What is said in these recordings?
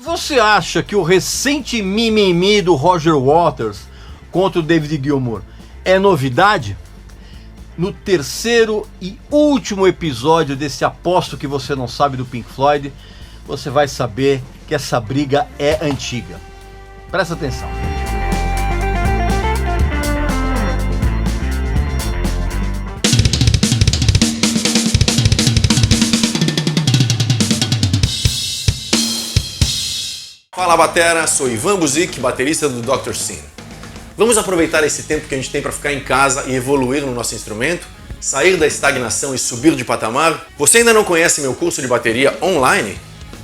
Você acha que o recente mimimi do Roger Waters contra o David Gilmour é novidade? No terceiro e último episódio desse Aposto Que Você Não Sabe do Pink Floyd, você vai saber que essa briga é antiga. Presta atenção. Fala batera, sou Ivan Buzik, baterista do Dr. Sim. Vamos aproveitar esse tempo que a gente tem para ficar em casa e evoluir no nosso instrumento, sair da estagnação e subir de patamar? Você ainda não conhece meu curso de bateria online?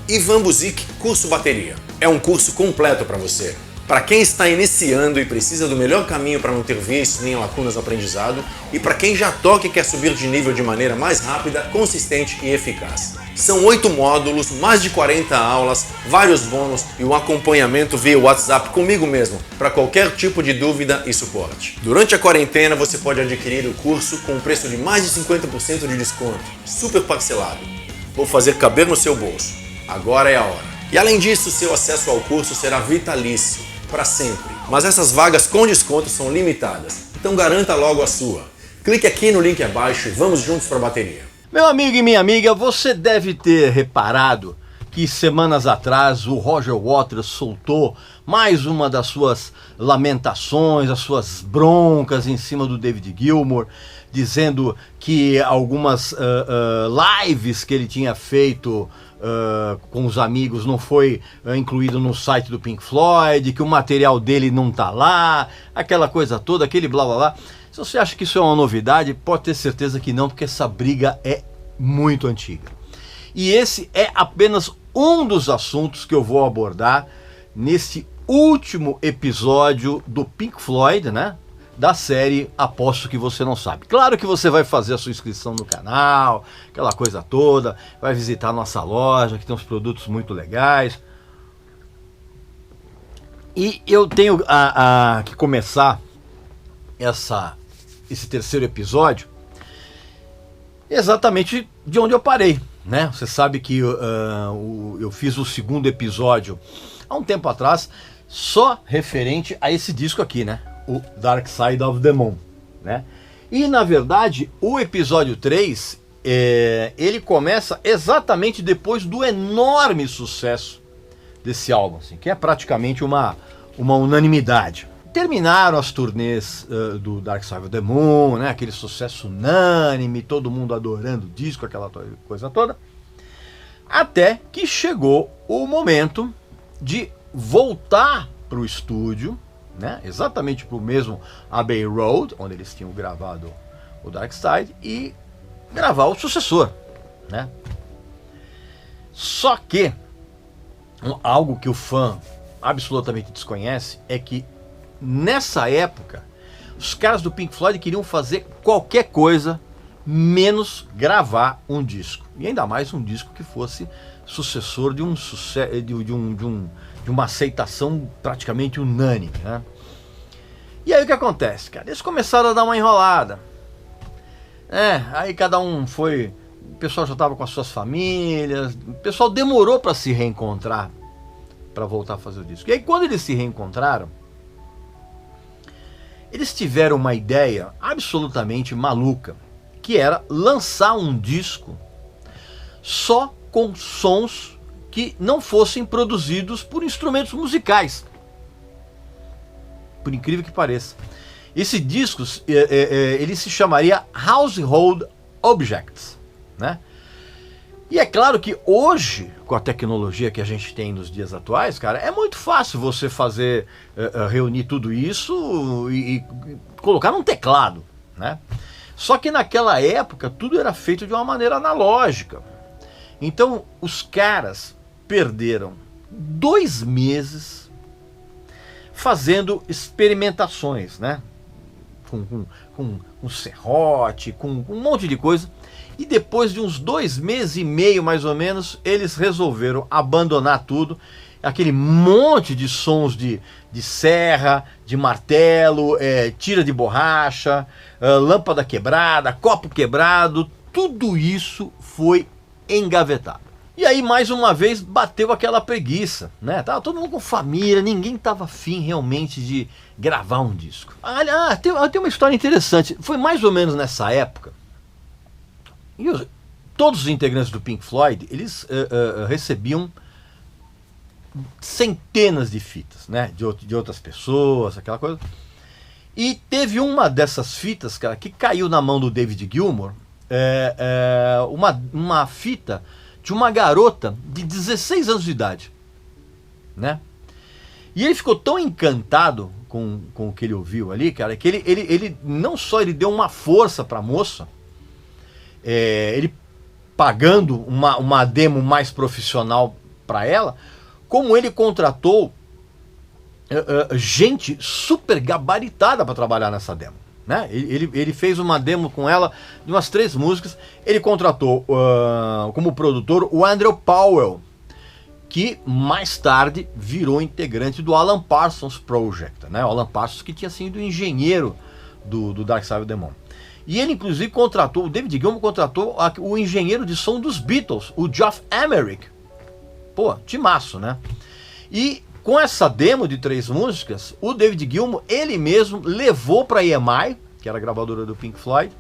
Ivan Buzik Curso Bateria. É um curso completo para você. Para quem está iniciando e precisa do melhor caminho para não ter vícios nem lacunas no aprendizado, e para quem já toca e quer subir de nível de maneira mais rápida, consistente e eficaz. São 8 módulos, mais de 40 aulas, vários bônus e um acompanhamento via WhatsApp comigo mesmo, para qualquer tipo de dúvida e suporte. Durante a quarentena você pode adquirir o curso com um preço de mais de 50% de desconto, super parcelado. Vou fazer caber no seu bolso. Agora é a hora. E além disso, seu acesso ao curso será vitalício, para sempre. Mas essas vagas com desconto são limitadas, então garanta logo a sua. Clique aqui no link abaixo e vamos juntos para a bateria. Meu amigo e minha amiga, você deve ter reparado que semanas atrás o Roger Waters soltou mais uma das suas lamentações, as suas broncas em cima do David Gilmour, dizendo que algumas lives que ele tinha feito com os amigos não foi incluído no site do Pink Floyd, que o material dele não tá lá, aquela coisa toda, aquele blá blá blá. Se você acha que isso é uma novidade, pode ter certeza que não, porque essa briga é muito antiga. E esse é apenas um dos assuntos que eu vou abordar nesse último episódio do Pink Floyd, né? Da série Aposto Que Você Não Sabe. Claro que você vai fazer a sua inscrição no canal, aquela coisa toda, vai visitar a nossa loja, que tem uns produtos muito legais. E eu tenho que começar esse terceiro episódio exatamente de onde eu parei, né? Você sabe que eu fiz o segundo episódio há um tempo atrás, só referente a esse disco aqui, né? O Dark Side of the Moon, né? E na verdade o episódio 3 ele começa exatamente depois do enorme sucesso desse álbum, assim, que é praticamente uma unanimidade. Terminaram as turnês do Dark Side of the Moon, né? Aquele sucesso unânime, todo mundo adorando o disco, aquela coisa toda, até que chegou o momento de voltar para o estúdio, né? Exatamente para o mesmo Abbey Road, onde eles tinham gravado o Dark Side, e gravar o sucessor, né? Só que algo que o fã absolutamente desconhece é que nessa época os caras do Pink Floyd queriam fazer qualquer coisa menos gravar um disco, e ainda mais um disco que fosse sucessor de um sucesso, de uma aceitação praticamente unânime, né? E aí o que acontece, cara? Eles começaram a dar uma enrolada. Aí cada um foi... O pessoal já estava com as suas famílias, o pessoal demorou para se reencontrar, para voltar a fazer o disco. E aí quando eles se reencontraram, eles tiveram uma ideia absolutamente maluca, que era lançar um disco só com sons que não fossem produzidos por instrumentos musicais. Por incrível que pareça. Esse disco ele se chamaria Household Objects, né? E é claro que hoje, com a tecnologia que a gente tem nos dias atuais, cara, é muito fácil você fazer, reunir tudo isso e colocar num teclado, né? Só que naquela época tudo era feito de uma maneira analógica. Então os caras perderam 2 meses fazendo experimentações, né? Com serrote, com um monte de coisa. E depois de uns 2 meses e meio, mais ou menos, eles resolveram abandonar tudo. Aquele monte de sons de serra, de martelo, tira de borracha, lâmpada quebrada, copo quebrado, tudo isso foi engavetado. E aí, mais uma vez, bateu aquela preguiça, né? Tava todo mundo com família, ninguém tava afim realmente de gravar um disco. Tem uma história interessante. Foi mais ou menos nessa época. E todos os integrantes do Pink Floyd, eles recebiam centenas de fitas, né? De outras pessoas, aquela coisa. E teve uma dessas fitas, cara, que caiu na mão do David Gilmour, uma fita de uma garota de 16 anos de idade, né? E ele ficou tão encantado com o que ele ouviu ali, cara, que ele não só ele deu uma força pra moça, ele pagando uma demo mais profissional pra ela, como ele contratou gente super gabaritada para trabalhar nessa demo, né? Ele fez uma demo com ela de umas 3 músicas. Ele contratou como produtor o Andrew Powell, que mais tarde virou integrante do Alan Parsons Project, né? O Alan Parsons, que tinha sido engenheiro do Dark Side of the Moon. E ele inclusive contratou, o David Gilmour contratou o engenheiro de som dos Beatles, o Geoff Emerick. Pô, timaço, né? E com essa demo de 3 músicas, o David Gilmour, ele mesmo levou para a EMI, que era a gravadora do Pink Floyd,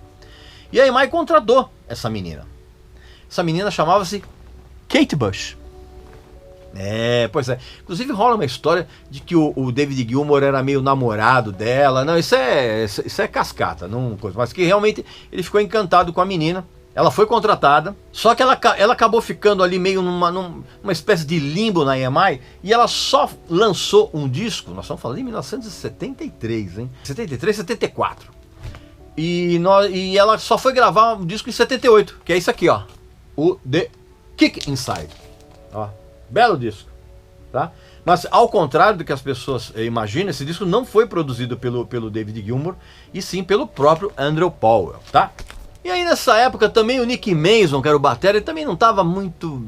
e a EMI contratou essa menina. Essa menina chamava-se Kate Bush. Pois é. Inclusive rola uma história de que o David Gilmour era meio namorado dela. Não, isso é cascata, não coisa. Mas que realmente ele ficou encantado com a menina. Ela foi contratada, só que ela acabou ficando ali meio numa espécie de limbo na EMI, e ela só lançou um disco, nós estamos falando em 1973, hein? 73, 74. E ela só foi gravar um disco em 78, que é isso aqui, ó. O The Kick Inside. Ó, belo disco, tá? Mas ao contrário do que as pessoas imaginam, esse disco não foi produzido pelo David Gilmour, e sim pelo próprio Andrew Powell, tá? E aí nessa época também o Nick Mason, que era o batera, ele também não estava muito,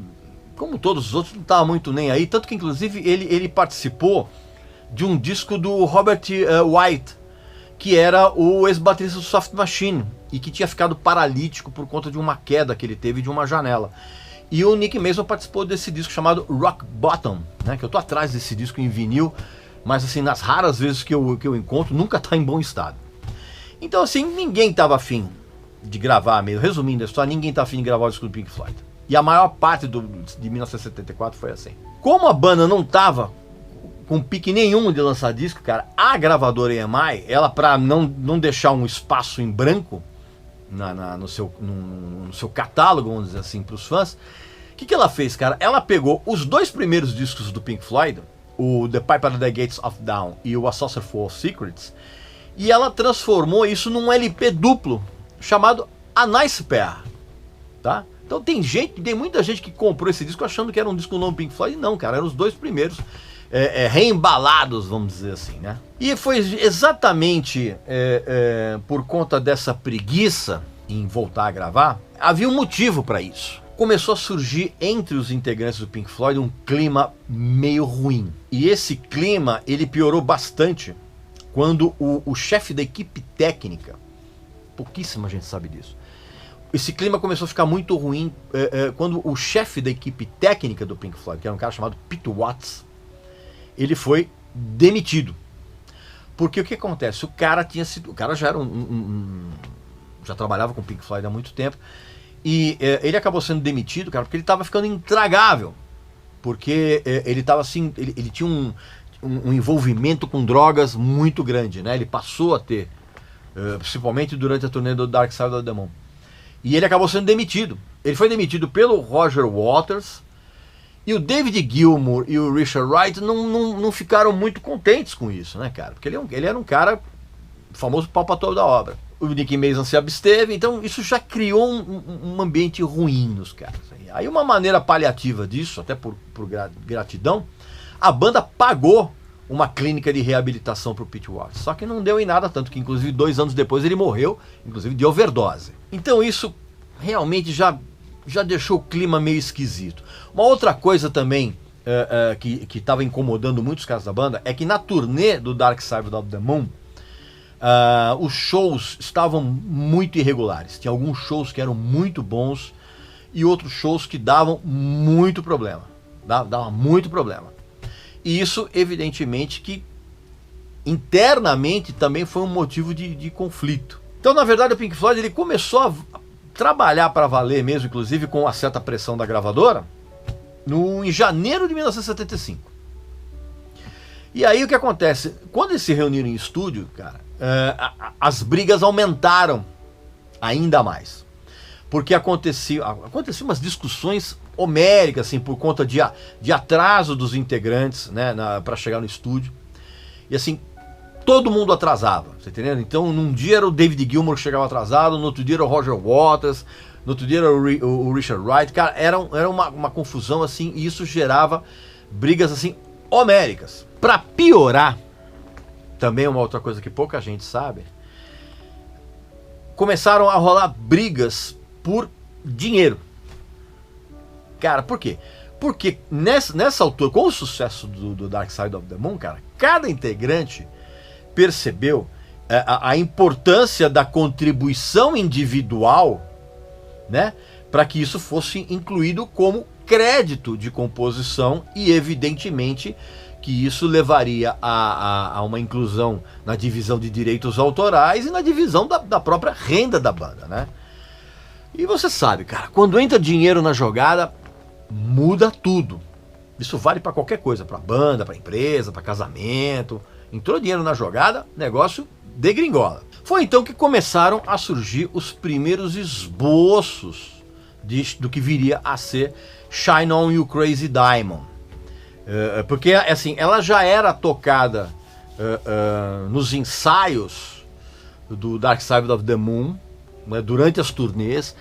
como todos os outros, não estava muito nem aí, tanto que inclusive ele participou de um disco do Robert White, que era o ex-baterista do Soft Machine, e que tinha ficado paralítico por conta de uma queda que ele teve de uma janela. E o Nick Mason participou desse disco chamado Rock Bottom, né, que eu tô atrás desse disco em vinil, mas assim, nas raras vezes que eu encontro, nunca está em bom estado. Então assim, ninguém estava afim de gravar, meio resumindo a história, ninguém tá afim de gravar o disco do Pink Floyd. E a maior parte de 1974 foi assim. Como a banda não tava com pique nenhum de lançar disco, cara, a gravadora EMI, ela pra não deixar um espaço em branco no seu catálogo, vamos dizer assim, pros fãs, o que ela fez, cara? Ela pegou os 2 primeiros discos do Pink Floyd, o The Pipe at the Gates of Dawn e o A Saucer Full of Secrets, e ela transformou isso num LP duplo, chamado A Nice Pair, tá? Então tem muita gente que comprou esse disco achando que era um disco novo Pink Floyd. Não, cara, eram os 2 primeiros reembalados, vamos dizer assim, né? E foi exatamente por conta dessa preguiça em voltar a gravar, havia um motivo para isso. Começou a surgir entre os integrantes do Pink Floyd um clima meio ruim. E esse clima, ele piorou bastante quando o chefe da equipe técnica, pouquíssima gente sabe disso, esse clima começou a ficar muito ruim quando o chefe da equipe técnica do Pink Floyd, que era um cara chamado Pete Watts, ele foi demitido. Porque o que acontece? O cara já era já trabalhava com o Pink Floyd há muito tempo, e ele acabou sendo demitido, cara, porque ele estava ficando intragável, porque ele estava assim, ele tinha um envolvimento com drogas muito grande, né? Ele passou a ter, principalmente durante a turnê do Dark Side of the Moon. E ele acabou sendo demitido. Ele foi demitido pelo Roger Waters, e o David Gilmour e o Richard Wright não ficaram muito contentes com isso, né, cara? Porque ele era um cara famoso pau pra toda a obra. O Nick Mason se absteve, então isso já criou um ambiente ruim nos caras. Aí uma maneira paliativa disso, até por gratidão, a banda pagou uma clínica de reabilitação para o Pete Watts. Só que não deu em nada, tanto que inclusive 2 anos depois ele morreu, inclusive de overdose. Então isso realmente já deixou o clima meio esquisito. Uma outra coisa também que estava incomodando muitos caras da banda é que na turnê do Dark Side of the Moon, os shows estavam muito irregulares. Tinha alguns shows que eram muito bons e outros shows que davam muito problema. Dava muito problema. E isso, evidentemente, que internamente também foi um motivo de conflito. Então, na verdade, o Pink Floyd ele começou a trabalhar para valer mesmo, inclusive com uma certa pressão da gravadora, em janeiro de 1975. E aí o que acontece? Quando eles se reuniram em estúdio, cara, as brigas aumentaram ainda mais. Porque aconteciam umas discussões homéricas, assim, por conta de atraso dos integrantes, né, para chegar no estúdio. E assim, todo mundo atrasava, você entendeu? Então, num dia era o David Gilmour que chegava atrasado, no outro dia era o Roger Waters, no outro dia era o Richard Wright. Cara, era uma confusão, assim, e isso gerava brigas, assim, homéricas. Para piorar, também uma outra coisa que pouca gente sabe, começaram a rolar brigas por dinheiro. Cara, por quê? Porque nessa altura, com o sucesso do Dark Side of the Moon, cara, cada integrante percebeu a importância da contribuição individual, né, para que isso fosse incluído como crédito de composição e, evidentemente, que isso levaria a uma inclusão na divisão de direitos autorais e na divisão da própria renda da banda, né? E você sabe, cara, quando entra dinheiro na jogada, muda tudo. Isso vale para qualquer coisa, para banda, para empresa, para casamento. Entrou dinheiro na jogada, negócio degringola. Foi então que começaram a surgir os primeiros esboços do que viria a ser Shine On You Crazy Diamond. Porque assim, ela já era tocada nos ensaios do Dark Side of the Moon, né, durante as turnês.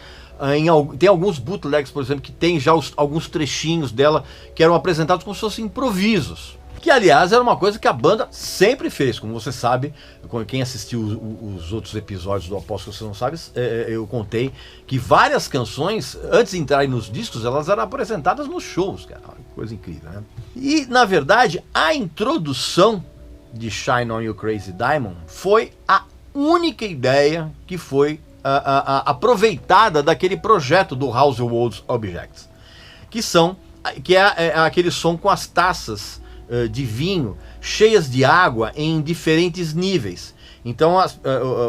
Tem alguns bootlegs, por exemplo, que tem já alguns trechinhos dela que eram apresentados como se fossem improvisos. Que, aliás, era uma coisa que a banda sempre fez. Como você sabe, quem assistiu os outros episódios do Apóstolo, você não sabe, eu contei que várias canções, antes de entrarem nos discos, elas eram apresentadas nos shows, cara. Coisa incrível, né? E, na verdade, a introdução de Shine On You Crazy Diamond foi a única ideia que foi aproveitada daquele projeto do Household Objects, que é aquele som com as taças de vinho cheias de água em diferentes níveis. Então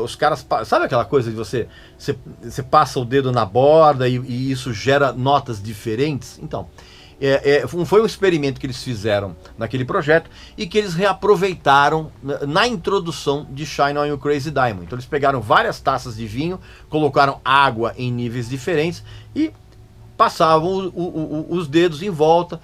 os caras, sabe aquela coisa de você passa o dedo na borda e isso gera notas diferentes? Então, foi um experimento que eles fizeram naquele projeto e que eles reaproveitaram na introdução de Shine On You Crazy Diamond. Então eles pegaram várias taças de vinho, colocaram água em níveis diferentes e passavam os dedos em volta,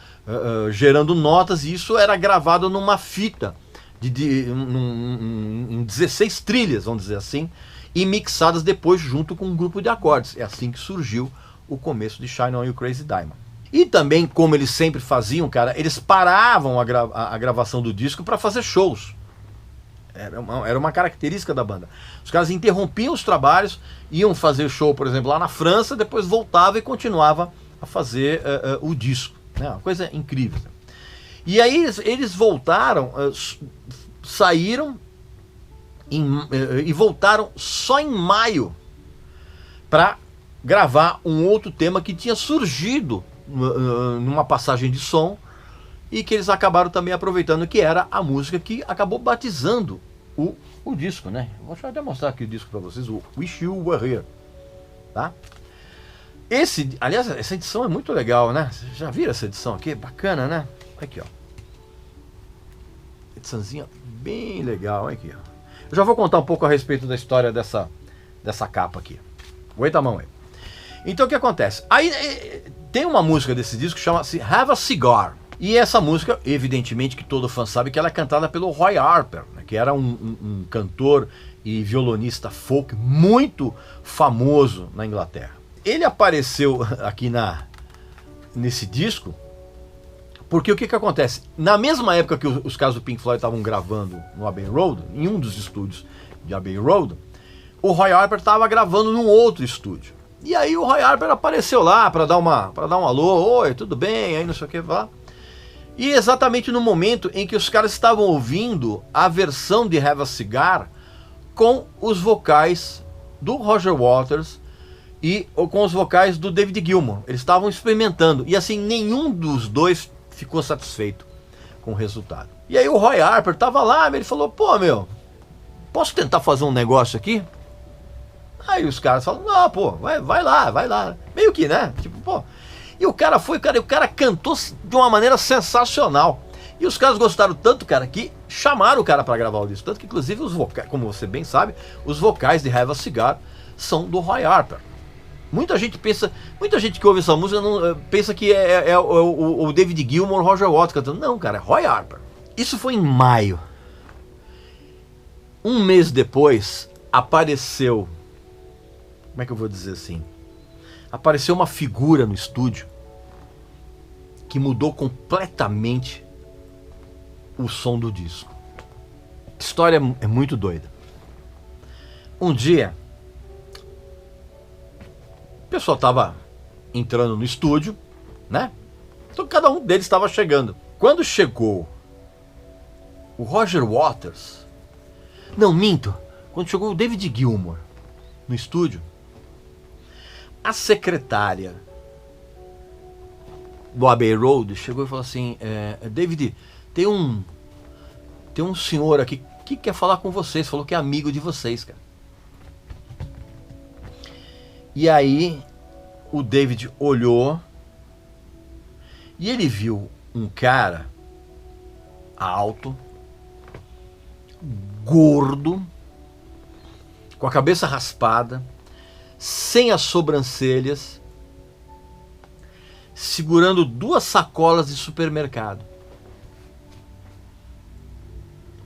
gerando notas, e isso era gravado numa fita em 16 trilhas, vamos dizer assim, e mixadas depois junto com um grupo de acordes. É assim que surgiu o começo de Shine On You Crazy Diamond. E também, como eles sempre faziam, cara, eles paravam a gravação do disco para fazer shows. Era uma característica da banda. Os caras interrompiam os trabalhos, iam fazer show, por exemplo, lá na França, depois voltava e continuava a fazer o disco. Né? Uma coisa incrível. E aí eles voltaram, saíram e voltaram só em maio para gravar um outro tema que tinha surgido numa passagem de som e que eles acabaram também aproveitando, que era a música que acabou batizando o disco, né? Vou até mostrar aqui o disco para vocês, o Wish You Were Here, tá? Aliás, essa edição é muito legal, né? Vocês já viram essa edição aqui? Bacana, né? Aqui, ó. Ediçãozinha bem legal, aqui, ó. Eu já vou contar um pouco a respeito da história dessa capa aqui. Aguenta a mão aí. Então o que acontece? Aí tem uma música desse disco que chama-se Have a Cigar. E essa música, evidentemente que todo fã sabe que ela é cantada pelo Roy Harper, né, que era um cantor e violonista folk muito famoso na Inglaterra. Ele apareceu aqui nesse disco porque o que acontece? Na mesma época que os caras do Pink Floyd estavam gravando no Abbey Road, em um dos estúdios de Abbey Road, o Roy Harper estava gravando num outro estúdio. E aí o Roy Harper apareceu lá para dar um alô, oi, tudo bem, aí não sei o que lá. E exatamente no momento em que os caras estavam ouvindo a versão de Have a Cigar com os vocais do Roger Waters e com os vocais do David Gilmour. Eles estavam experimentando, e assim, nenhum dos dois ficou satisfeito com o resultado. E aí o Roy Harper tava lá, ele falou, pô, meu, posso tentar fazer um negócio aqui? Aí os caras falam, não, pô, vai lá. Meio que, né? Tipo, pô. E o cara cantou de uma maneira sensacional. E os caras gostaram tanto, cara, que chamaram o cara para gravar o disco. Tanto que, inclusive, os vocais, como você bem sabe, os vocais de Have a Cigar são do Roy Harper. Muita gente que ouve essa música pensa que é o David Gilmour, o Roger Waters cantando. Não, cara, é Roy Harper. Isso foi em maio. Um mês depois, apareceu... Como é que eu vou dizer assim? Apareceu uma figura no estúdio que mudou completamente o som do disco. A história é muito doida. Um dia, o pessoal estava entrando no estúdio, né? Então cada um deles estava chegando. Quando chegou o Roger Waters, não, minto, quando chegou o David Gilmour no estúdio, a secretária do Abbey Road chegou e falou assim, David, tem um senhor aqui que quer falar com vocês, falou que é amigo de vocês, cara. E aí o David olhou e ele viu um cara alto, gordo, com a cabeça raspada, sem as sobrancelhas, segurando 2 sacolas de supermercado.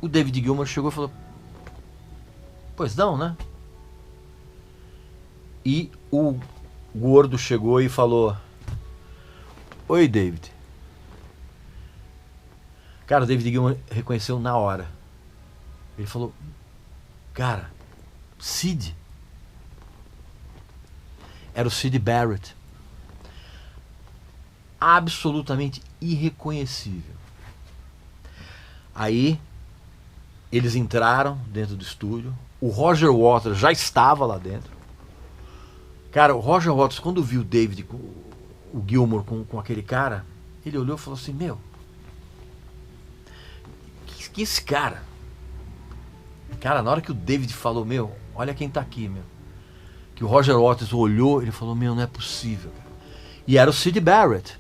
O David Gilmour chegou e falou, pois não, né? E o gordo chegou e falou, oi, David. Cara, o David Gilmour reconheceu na hora. Ele falou, cara, Syd. Era o Syd Barrett. Absolutamente irreconhecível. Aí eles entraram dentro do estúdio. O Roger Waters já estava lá dentro. Cara, o Roger Waters, quando viu o David, o Gilmour com aquele cara, ele olhou e falou assim, meu, que esse cara? Cara, na hora que o David falou, meu, olha quem tá aqui, meu. Que o Roger Waters olhou, ele falou, meu, não é possível, cara. E era o Syd Barrett.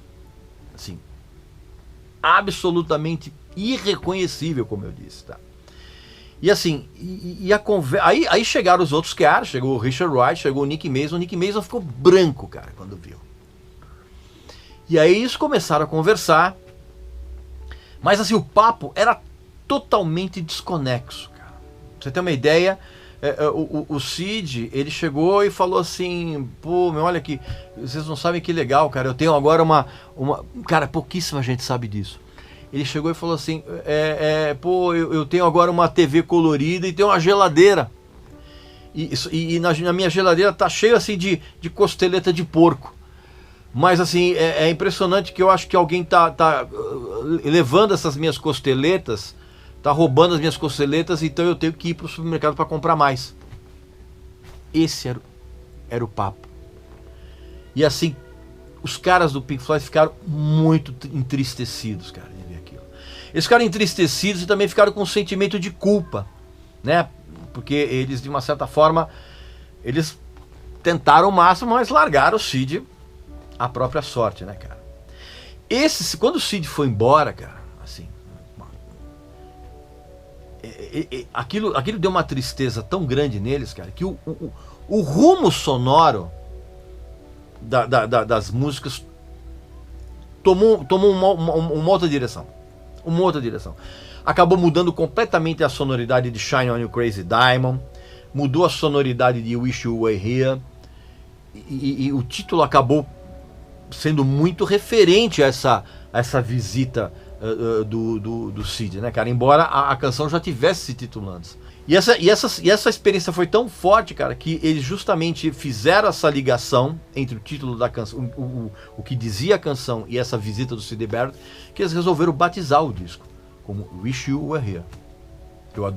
Assim, absolutamente irreconhecível, como eu disse, tá? E assim, a conversa... Aí chegaram os outros caras, chegou o Richard Wright, chegou o Nick Mason. O Nick Mason ficou branco, cara, quando viu. E aí eles começaram a conversar. Mas assim, o papo era totalmente desconexo, cara. Pra você ter uma ideia, o Syd, ele chegou e falou assim, pô, meu, olha aqui, vocês não sabem que legal, cara, eu tenho agora uma... Cara, pouquíssima gente sabe disso. Ele chegou e falou assim, pô, eu tenho agora uma TV colorida e tenho uma geladeira. E na minha geladeira tá cheio assim de costeleta de porco. Mas assim, é impressionante que eu acho que alguém tá levando essas minhas costeletas, tá roubando as minhas costeletas, então eu tenho que ir pro supermercado para comprar mais. Esse era o papo. E assim, os caras do Pink Floyd ficaram muito entristecidos, cara, de ver aquilo. Eles ficaram entristecidos e também ficaram com um sentimento de culpa, né? Porque eles, de uma certa forma, eles tentaram o máximo, mas largaram o Syd à própria sorte, né, cara? Quando o Syd foi embora, cara, assim, aquilo deu uma tristeza tão grande neles, cara, que o rumo sonoro das músicas tomou uma outra direção. Uma outra direção. Acabou mudando completamente a sonoridade de Shine On You Crazy Diamond, mudou a sonoridade de Wish You Were Here, e o título acabou sendo muito referente a essa visita do Syd, né, cara? Embora a canção já tivesse se título antes. E essa experiência foi tão forte, cara, que eles justamente fizeram essa ligação entre o título da canção, o que dizia a canção, e essa visita do Syd Barrett, que eles resolveram batizar o disco como Wish You Were Here. Eu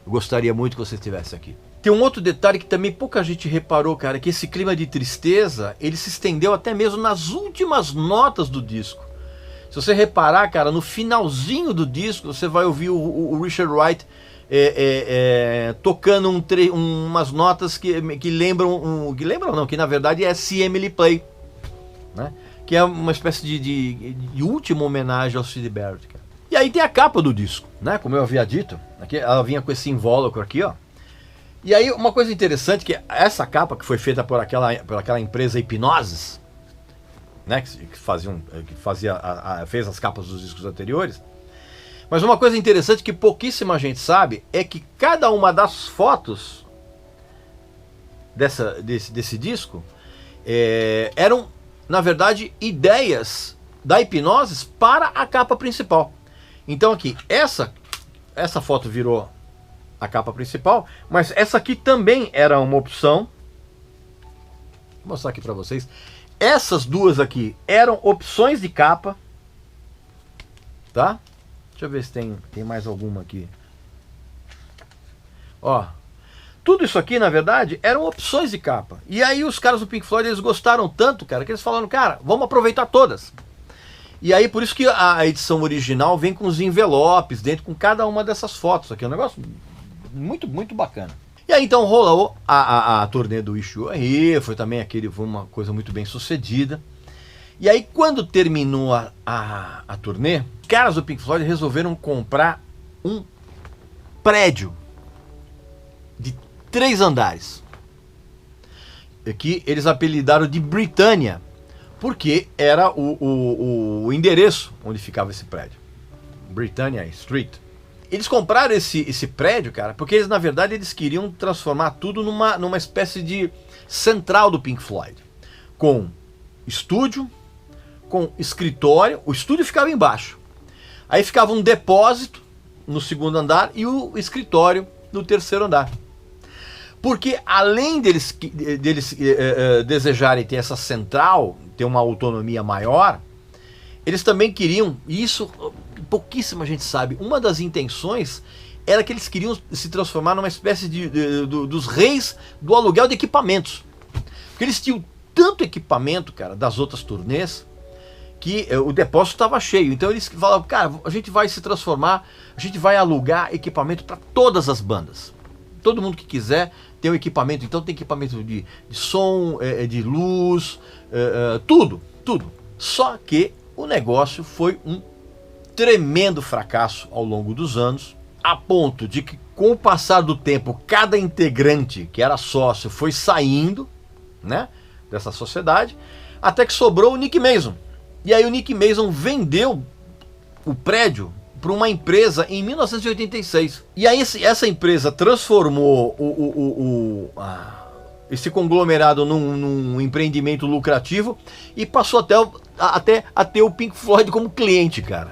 gostaria muito que você estivesse aqui. Tem um outro detalhe que também pouca gente reparou, cara, que esse clima de tristeza, ele se estendeu até mesmo nas últimas notas do disco. Se você reparar, cara, no finalzinho do disco, você vai ouvir o Richard Wright tocando umas notas que lembram, que na verdade é See Emily Play, né? Que é uma espécie de última homenagem ao Syd Barrett, cara. E aí tem a capa do disco, né? Como eu havia dito, aqui, ela vinha com esse invólucro aqui, ó. E aí uma coisa interessante que essa capa que foi feita por aquela empresa Hipgnosis, né, fez as capas dos discos anteriores. Mas uma coisa interessante que pouquíssima gente sabe é que cada uma das fotos desse disco eram, na verdade, ideias da Hipgnosis para a capa principal. Então aqui, essa foto virou a capa principal, mas essa aqui também era uma opção. Vou mostrar aqui para vocês. Essas duas aqui eram opções de capa, tá? Deixa eu ver se tem mais alguma aqui. Ó, tudo isso aqui, na verdade, eram opções de capa. E aí os caras do Pink Floyd, eles gostaram tanto, cara, que eles falaram, cara, vamos aproveitar todas. E aí por isso que a edição original vem com os envelopes dentro, com cada uma dessas fotos aqui. É um negócio muito, muito bacana. E aí então rolou a turnê do Wish You Were Here, foi uma coisa muito bem sucedida. E aí quando terminou a turnê, os caras do Pink Floyd resolveram comprar um prédio de 3 andares, que eles apelidaram de Britannia, porque era o endereço onde ficava esse prédio, Britannia Street. Eles compraram esse prédio, cara, porque eles, na verdade, eles queriam transformar tudo numa espécie de central do Pink Floyd. Com estúdio, com escritório. O estúdio ficava embaixo. Aí ficava um depósito no segundo andar e o escritório no terceiro andar. Porque além deles desejarem ter essa central, ter uma autonomia maior, eles também queriam, e isso pouquíssima gente sabe, uma das intenções era que eles queriam se transformar numa espécie dos reis do aluguel de equipamentos. Porque eles tinham tanto equipamento, cara, das outras turnês, que o depósito estava cheio. Então eles falavam, cara, a gente vai se transformar, a gente vai alugar equipamento para todas as bandas. Todo mundo que quiser tem um equipamento. Então tem equipamento de som, de luz, tudo. Só que o negócio foi um tremendo fracasso ao longo dos anos, a ponto de que, com o passar do tempo, cada integrante que era sócio foi saindo, né, dessa sociedade, até que sobrou o Nick Mason. E aí o Nick Mason vendeu o prédio para uma empresa em 1986. E aí essa empresa transformou esse conglomerado num empreendimento lucrativo e passou até a ter o Pink Floyd como cliente, cara.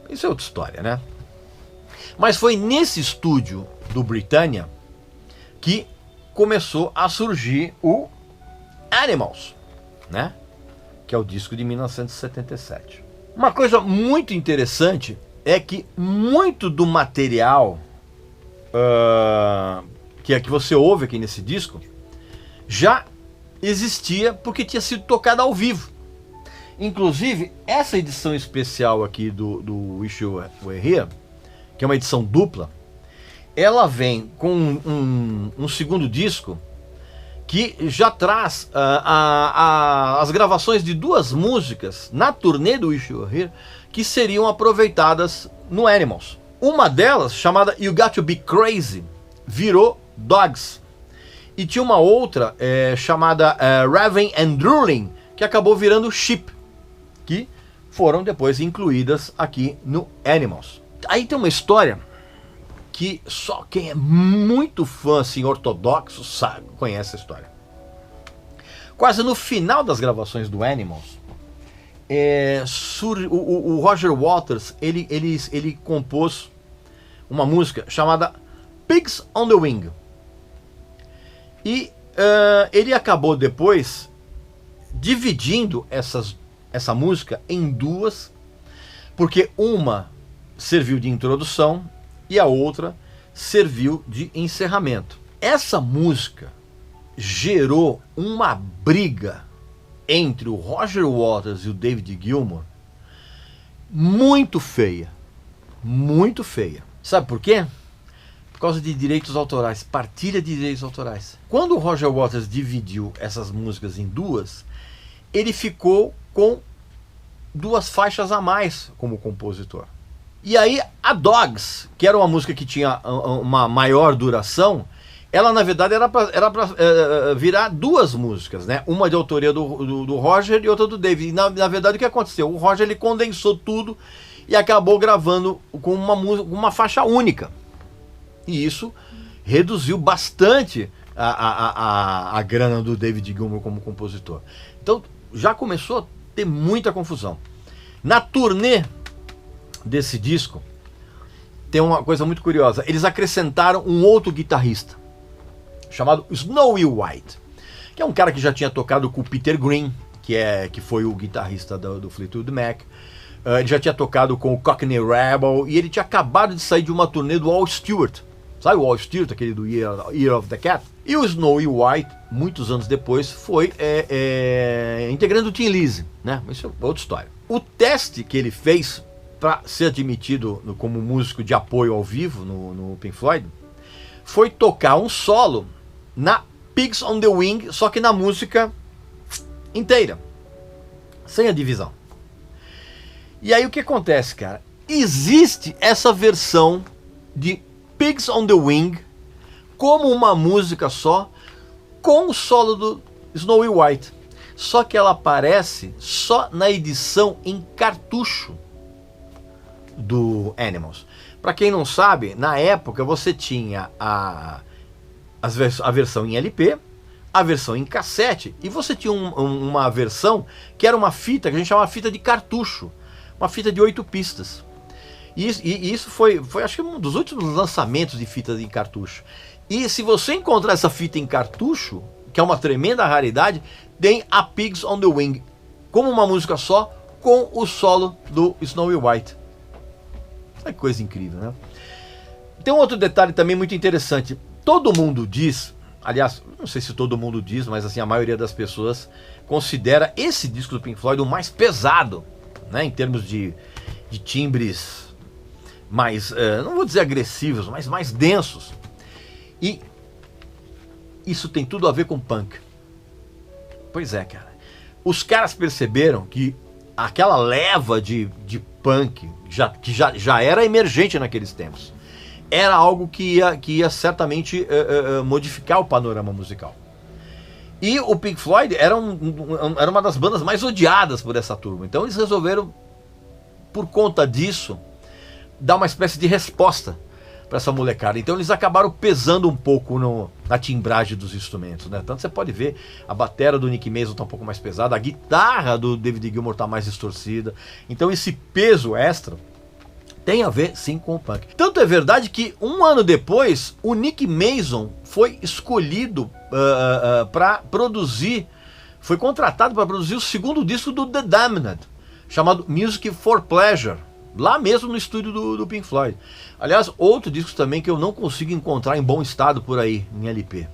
Isso é outra história, né? Mas foi nesse estúdio do Britannia que começou a surgir o Animals, né? Que é o disco de 1977. Uma coisa muito interessante é que muito do material que você ouve aqui nesse disco já existia porque tinha sido tocado ao vivo. Inclusive, essa edição especial aqui do Wish You Were Here, que é uma edição dupla, ela vem com um segundo disco que já traz as gravações de 2 músicas na turnê do Wish You Were Here que seriam aproveitadas no Animals. Uma delas, chamada You Got To Be Crazy, virou Dogs. E tinha uma outra chamada Raving and Drooling, que acabou virando Sheep, que foram depois incluídas aqui no Animals. Aí tem uma história que só quem é muito fã, assim, ortodoxo, sabe, conhece a história. Quase no final das gravações do Animals, o Roger Waters ele compôs uma música chamada Pigs on the Wing. E ele acabou depois dividindo essa música em 2, porque uma serviu de introdução e a outra serviu de encerramento. Essa música gerou uma briga entre o Roger Waters e o David Gilmour muito feia. Muito feia. Sabe por quê? Por causa de direitos autorais, partilha de direitos autorais. Quando o Roger Waters dividiu essas músicas em duas, ele ficou com 2 faixas a mais como compositor. E aí a Dogs, que era uma música que tinha uma maior duração, ela na verdade era para virar 2 músicas, né? Uma de autoria do Roger e outra do David. E na verdade o que aconteceu? O Roger ele condensou tudo e acabou gravando com uma faixa única. E isso reduziu bastante a grana do David Gilmour como compositor. Então já começou a ter muita confusão. Na turnê desse disco tem uma coisa muito curiosa. Eles acrescentaram um outro guitarrista chamado Snowy White, que é um cara que já tinha tocado com o Peter Green, que foi o guitarrista do Fleetwood Mac. Ele já tinha tocado com o Cockney Rebel e ele tinha acabado de sair de uma turnê do Al Stewart. Sabe o Al Stewart, aquele do Year of the Cat? E o Snowy White, muitos anos depois, foi integrante do Tin Lizzy, né? Isso é outra história. O teste que ele fez para ser admitido como músico de apoio ao vivo no Pink Floyd foi tocar um solo na Pigs on the Wing, só que na música inteira, sem a divisão. E aí o que acontece, cara? Existe essa versão de Pigs on the Wing como uma música só, com o solo do Snowy White. Só que ela aparece só na edição em cartucho do Animals. Para quem não sabe, na época você tinha a versão em LP, a versão em cassete, e você tinha uma versão que era uma fita que a gente chamava fita de cartucho, uma fita de 8 pistas. E isso foi acho que um dos últimos lançamentos de fita de cartucho. E se você encontrar essa fita em cartucho, que é uma tremenda raridade, tem a Pigs on the Wing como uma música só, com o solo do Snowy White. É coisa incrível, né? Tem um outro detalhe também muito interessante. Todo mundo diz, aliás, não sei se todo mundo diz, mas assim, a maioria das pessoas considera esse disco do Pink Floyd o mais pesado, né, em termos de timbres mais, não vou dizer agressivos, mas mais densos. E isso tem tudo a ver com punk. Pois é, cara. Os caras perceberam que aquela leva de punk, que já era emergente naqueles tempos, era algo que ia certamente modificar o panorama musical. E o Pink Floyd era uma das bandas mais odiadas por essa turma. Então eles resolveram, por conta disso, dar uma espécie de resposta para essa molecada. Então eles acabaram pesando um pouco na timbragem dos instrumentos, né? Tanto você pode ver, a bateria do Nick Mason tá um pouco mais pesada, a guitarra do David Gilmour tá mais distorcida. Então esse peso extra tem a ver sim com o punk. Tanto é verdade que um ano depois o Nick Mason foi escolhido para produzir, foi contratado para produzir o segundo disco do The Damned, chamado Music for Pleasure, lá mesmo no estúdio do Pink Floyd. Aliás, outro disco também que eu não consigo encontrar em bom estado por aí, em LP.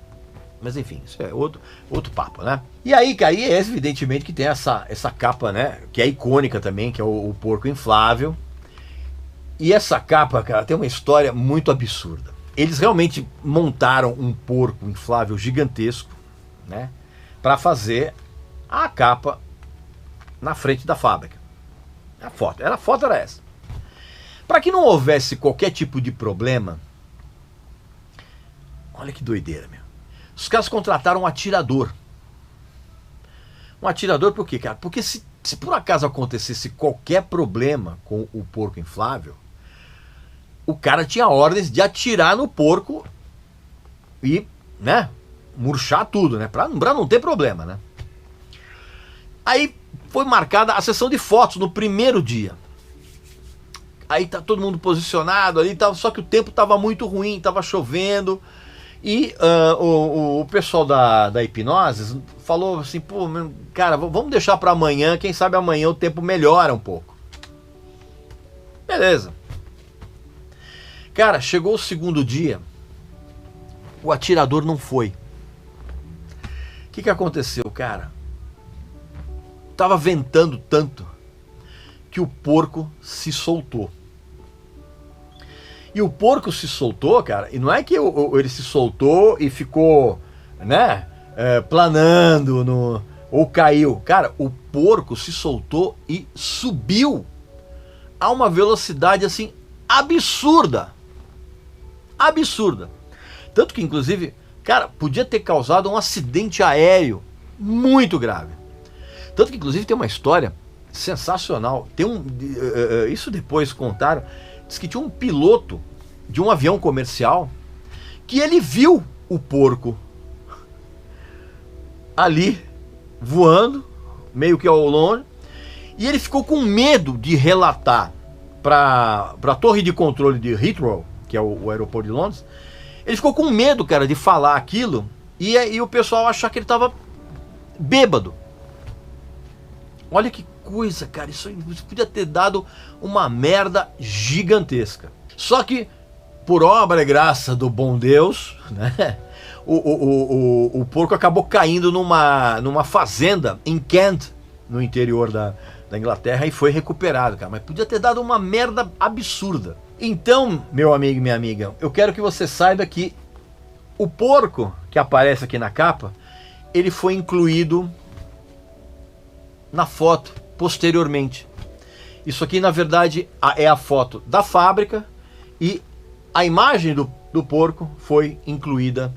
Mas enfim, isso é outro papo, né? E aí é evidentemente que tem essa capa, né? Que é icônica também, que é o porco inflável. E essa capa, cara, tem uma história muito absurda. Eles realmente montaram um porco inflável gigantesco, né? Para fazer a capa na frente da fábrica. A foto era essa. Para que não houvesse qualquer tipo de problema, olha que doideira, meu. Os caras contrataram um atirador. Um atirador por quê, cara? Porque se por acaso acontecesse qualquer problema com o porco inflável, o cara tinha ordens de atirar no porco e, né, murchar tudo, né? Pra não ter problema, né? Aí foi marcada a sessão de fotos no primeiro dia. Aí tá todo mundo posicionado ali, só que o tempo tava muito ruim, tava chovendo. E o pessoal da Hipnose falou assim, pô, cara, vamos deixar para amanhã, quem sabe amanhã o tempo melhora um pouco. Beleza. Cara, chegou o segundo dia, o atirador não foi. O que aconteceu, cara? Tava ventando tanto que o porco se soltou. E o porco se soltou, cara, e não é que ele se soltou e ficou, né, planando ou caiu. Cara, o porco se soltou e subiu a uma velocidade assim absurda. Absurda. Tanto que, inclusive, cara, podia ter causado um acidente aéreo muito grave. Tanto que, inclusive, tem uma história sensacional. Tem isso depois contaram. Diz que tinha um piloto de um avião comercial que ele viu o porco ali voando, meio que ao longe, e ele ficou com medo de relatar para a torre de controle de Heathrow, que é o aeroporto de Londres. Ele ficou com medo, cara, de falar aquilo e o pessoal achar que ele estava bêbado. Olha que coisa, cara, isso podia ter dado uma merda gigantesca. Só que, por obra e graça do bom Deus, né, o porco acabou caindo numa fazenda em Kent, no interior da Inglaterra, e foi recuperado, cara. Mas podia ter dado uma merda absurda. Então, meu amigo e minha amiga, eu quero que você saiba que o porco que aparece aqui na capa, ele foi incluído na foto posteriormente. Isso aqui, na verdade, é a foto da fábrica e a imagem do porco foi incluída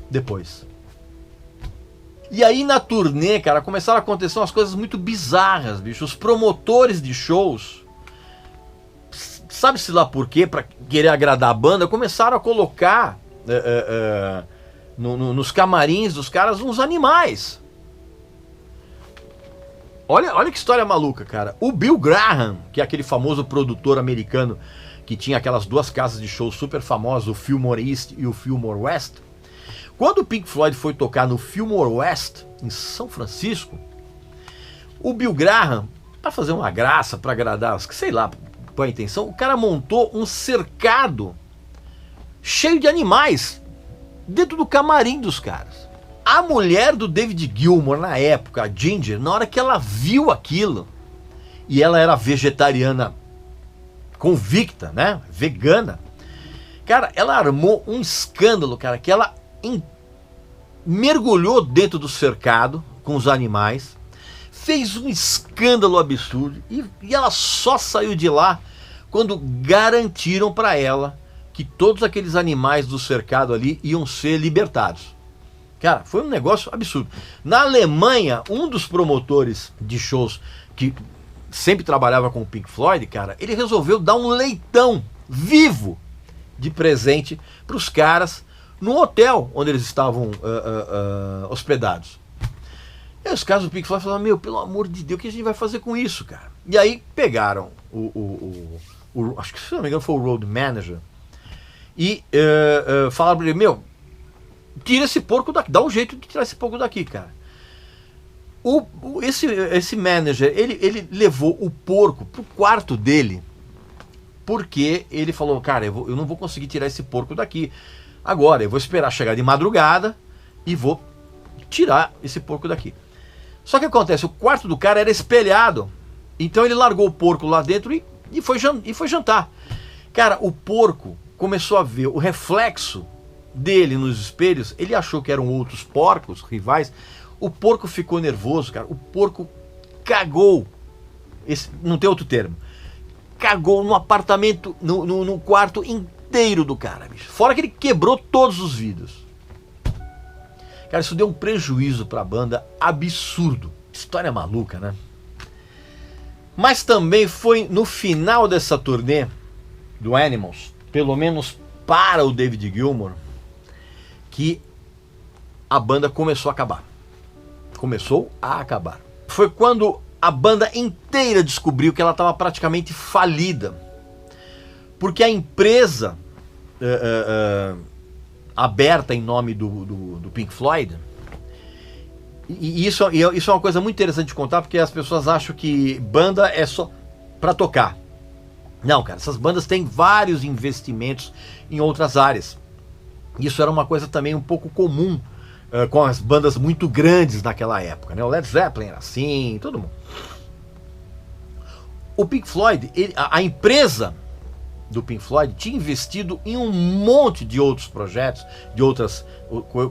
depois. E aí na turnê, cara, começaram a acontecer umas coisas muito bizarras, bicho. Os promotores de shows, sabe-se lá por quê, pra querer agradar a banda, começaram a colocar nos camarins dos caras uns animais. Olha que história maluca, cara. O Bill Graham, que é aquele famoso produtor americano que tinha aquelas duas casas de show super famosas, o Fillmore East e o Fillmore West. Quando o Pink Floyd foi tocar no Fillmore West, em São Francisco, o Bill Graham, para fazer uma graça, para agradar, sei lá, qual a intenção, o cara montou um cercado cheio de animais dentro do camarim dos caras. A mulher do David Gilmour, na época, a Ginger, na hora que ela viu aquilo, e ela era vegetariana convicta, né, vegana, cara, ela armou um escândalo, cara, que ela mergulhou dentro do cercado com os animais, fez um escândalo absurdo e ela só saiu de lá quando garantiram para ela que todos aqueles animais do cercado ali iam ser libertados. Cara, foi um negócio absurdo. Na Alemanha, um dos promotores de shows que sempre trabalhava com o Pink Floyd, cara, ele resolveu dar um leitão vivo de presente para os caras no hotel onde eles estavam hospedados. E os caras do Pink Floyd falaram, meu, pelo amor de Deus, o que a gente vai fazer com isso, cara? E aí pegaram acho que, se não me engano, foi o road manager, e falaram para ele, meu, tira esse porco daqui, dá um jeito de tirar esse porco daqui, cara. Esse manager, ele levou o porco pro quarto dele, porque ele falou, cara, eu não vou conseguir tirar esse porco daqui agora, eu vou esperar chegar de madrugada e vou tirar esse porco daqui. Só que acontece, o quarto do cara era espelhado, então ele largou o porco lá dentro e foi jantar. Cara, o porco começou a ver o reflexo dele nos espelhos, ele achou que eram outros porcos rivais. O porco ficou nervoso, cara. O porco cagou. Não tem outro termo. Cagou no apartamento, no quarto inteiro do cara, bicho. Fora que ele quebrou todos os vidros. Cara, isso deu um prejuízo pra banda absurdo. História maluca, né? Mas também foi no final dessa turnê do Animals, pelo menos para o David Gilmour, que a banda começou a acabar. Começou a acabar. Foi quando a banda inteira descobriu que ela estava praticamente falida. Porque a empresa aberta em nome do Pink Floyd, e isso é uma coisa muito interessante de contar, porque as pessoas acham que banda é só para tocar. Não, cara, essas bandas têm vários investimentos em outras áreas. Isso era uma coisa também um pouco comum com as bandas muito grandes naquela época, né? O Led Zeppelin era assim, todo mundo. O Pink Floyd, a empresa do Pink Floyd tinha investido em um monte de outros projetos, de outras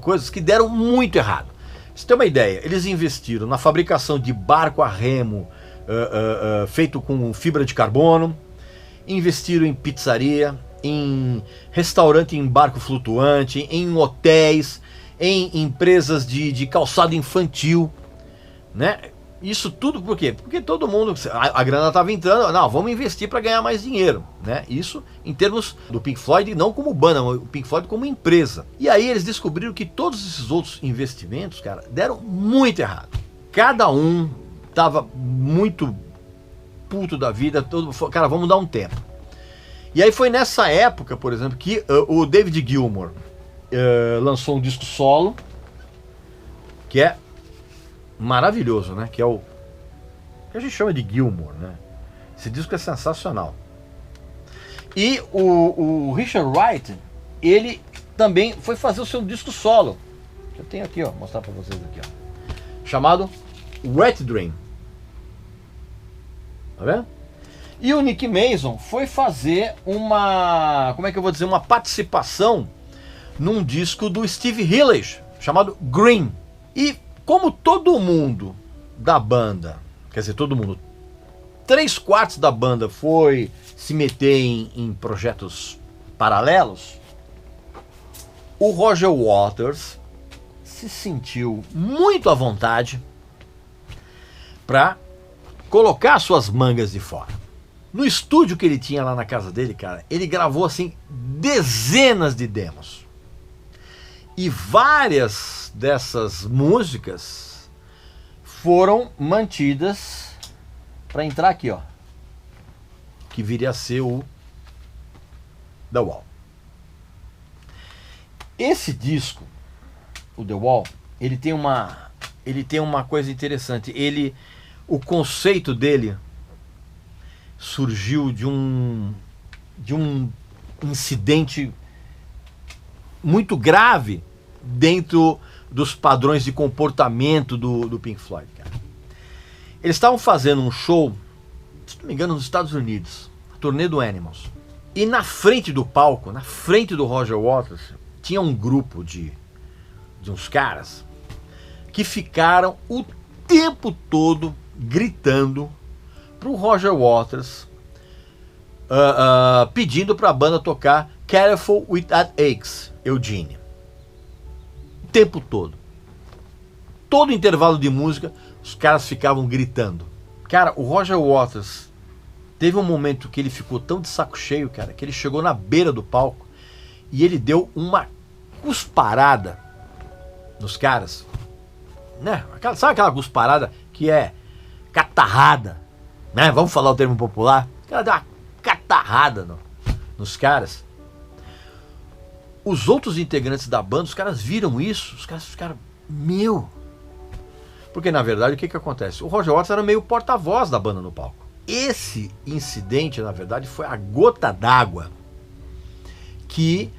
coisas que deram muito errado. Você tem uma ideia, eles investiram na fabricação de barco a remo feito com fibra de carbono, investiram em pizzaria, em restaurante em barco flutuante, em hotéis, em empresas de calçado infantil, né? Isso tudo por quê? Porque todo mundo, a grana estava entrando, não, vamos investir para ganhar mais dinheiro, né? Isso em termos do Pink Floyd, não como banda, mas o Pink Floyd como empresa. E aí eles descobriram que todos esses outros investimentos, cara, deram muito errado. Cada um tava muito puto da vida, cara, vamos dar um tempo. E aí foi nessa época, por exemplo, que o David Gilmour lançou um disco solo, que é maravilhoso, né? Que é o que a gente chama de Gilmour, né? Esse disco é sensacional. E o Richard Wright, ele também foi fazer o seu disco solo. Eu tenho aqui, ó, mostrar para vocês aqui, ó, chamado Wet Dream. Tá vendo? E o Nick Mason foi fazer uma, como é que eu vou dizer, uma participação num disco do Steve Hillage, chamado Green. E como todo mundo da banda, quer dizer, todo mundo, 3/4 da banda foi se meter em projetos paralelos, o Roger Waters se sentiu muito à vontade para colocar suas mangas de fora. No estúdio que ele tinha lá na casa dele, cara, ele gravou assim dezenas de demos. E várias dessas músicas foram mantidas para entrar aqui, ó, que viria a ser o The Wall. Esse disco, o The Wall, ele tem uma coisa interessante. O conceito dele surgiu de um incidente muito grave dentro dos padrões de comportamento do Pink Floyd, cara. Eles estavam fazendo um show, se não me engano, nos Estados Unidos, a turnê do Animals. E na frente do palco, na frente do Roger Waters, tinha um grupo de uns caras que ficaram o tempo todo gritando pro Roger Waters, pedindo pra banda tocar Careful with That Aches, Eugene. O tempo todo. Todo intervalo de música, os caras ficavam gritando. Cara, o Roger Waters teve um momento que ele ficou tão de saco cheio, cara, que ele chegou na beira do palco e ele deu uma cusparada nos caras, né? Sabe aquela cusparada que é catarrada, né? Vamos falar o termo popular. O cara deu uma catarrada nos caras. Os outros integrantes da banda, os caras viram isso, os caras ficaram, meu... Porque na verdade o que acontece? O Roger Waters era meio porta-voz da banda no palco. Esse incidente, na verdade, foi a gota d'água que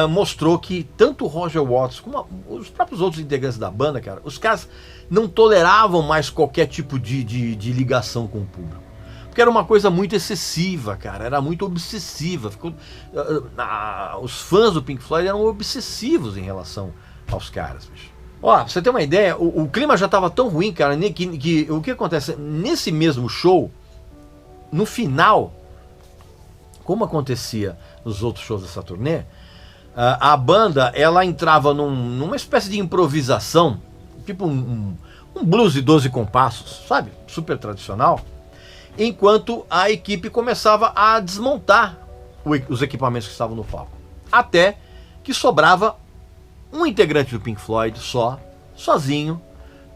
mostrou que tanto o Roger Waters como os próprios outros integrantes da banda, cara, os caras não toleravam mais qualquer tipo de ligação com o público. Porque era uma coisa muito excessiva, cara, era muito obsessiva. Os fãs do Pink Floyd eram obsessivos em relação aos caras, bicho. Ó, pra você ter uma ideia, o clima já estava tão ruim, cara, que o que acontece? Nesse mesmo show, no final, como acontecia nos outros shows dessa turnê, a banda, ela entrava numa espécie de improvisação, tipo um blues de 12 compassos, sabe? Super tradicional, enquanto a equipe começava a desmontar os equipamentos que estavam no palco. Até que sobrava um integrante do Pink Floyd sozinho,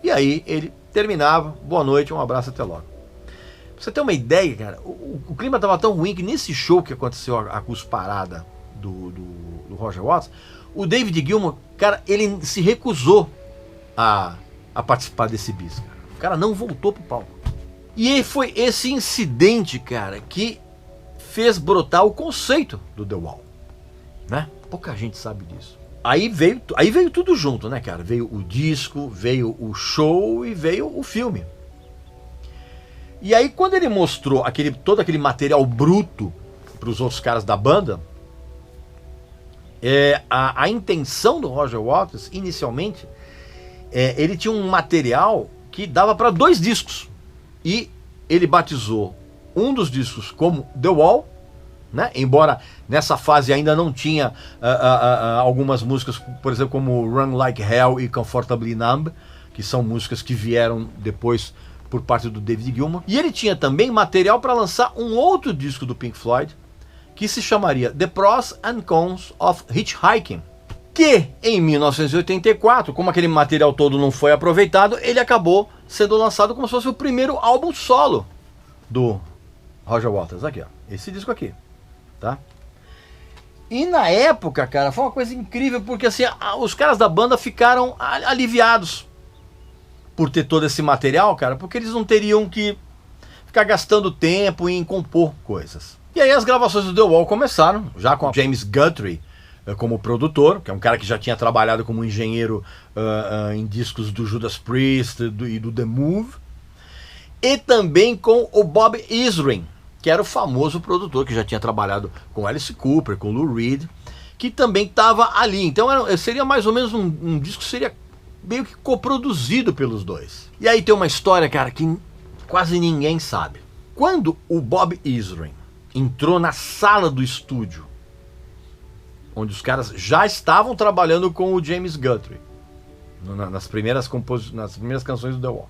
e aí ele terminava, boa noite, um abraço, até logo. Pra você ter uma ideia, cara, o clima estava tão ruim que nesse show que aconteceu a cusparada do Roger Waters, o David Gilmour, cara, ele se recusou a participar desse bis, cara. O cara não voltou pro palco. E aí foi esse incidente, cara, que fez brotar o conceito do The Wall, né? Pouca gente sabe disso. Aí veio tudo junto, né, cara? Veio o disco, veio o show e veio o filme. E aí quando ele mostrou todo aquele material bruto para os outros caras da banda, a intenção do Roger Waters, inicialmente, ele tinha um material que dava para 2 discos. E ele batizou um dos discos como The Wall, né? Embora nessa fase ainda não tinha algumas músicas, por exemplo, como Run Like Hell e Comfortably Numb, que são músicas que vieram depois por parte do David Gilmour. E ele tinha também material para lançar um outro disco do Pink Floyd, que se chamaria The Pros and Cons of Hitchhiking, que em 1984, como aquele material todo não foi aproveitado, ele acabou sendo lançado como se fosse o primeiro álbum solo do Roger Waters. Aqui, ó, esse disco aqui, tá? E na época, cara, foi uma coisa incrível, porque assim, os caras da banda ficaram aliviados por ter todo esse material, cara, porque eles não teriam que ficar gastando tempo em compor coisas. E aí as gravações do The Wall começaram, já com James Guthrie como produtor, que é um cara que já tinha trabalhado como engenheiro em discos do Judas Priest e do The Move, e também com o Bob Ezrin, que era o famoso produtor que já tinha trabalhado com Alice Cooper, com Lou Reed, que também estava ali. Então seria mais ou menos um disco que seria meio que coproduzido pelos dois. E aí tem uma história, cara, que quase ninguém sabe. Quando o Bob Ezrin entrou na sala do estúdio, onde os caras já estavam trabalhando com o James Guthrie, nas primeiras canções do The Wall.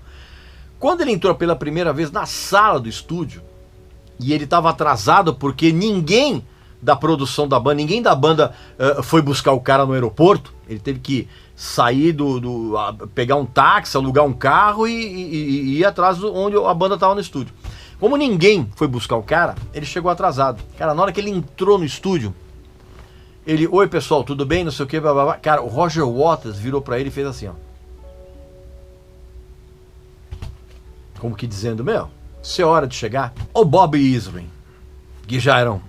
Quando ele entrou pela primeira vez na sala do estúdio, e ele estava atrasado porque ninguém da produção da banda, ninguém da banda foi buscar o cara no aeroporto, ele teve que sair pegar um táxi, alugar um carro e ir atrás onde a banda estava no estúdio. Como ninguém foi buscar o cara, ele chegou atrasado. Cara, na hora que ele entrou no estúdio, ele, oi pessoal, tudo bem? Não sei o que, blá, blá, blá. Cara, o Roger Waters virou pra ele e fez assim, ó. Como que dizendo, meu, se é hora de chegar. O Bob Ezrin, que já era um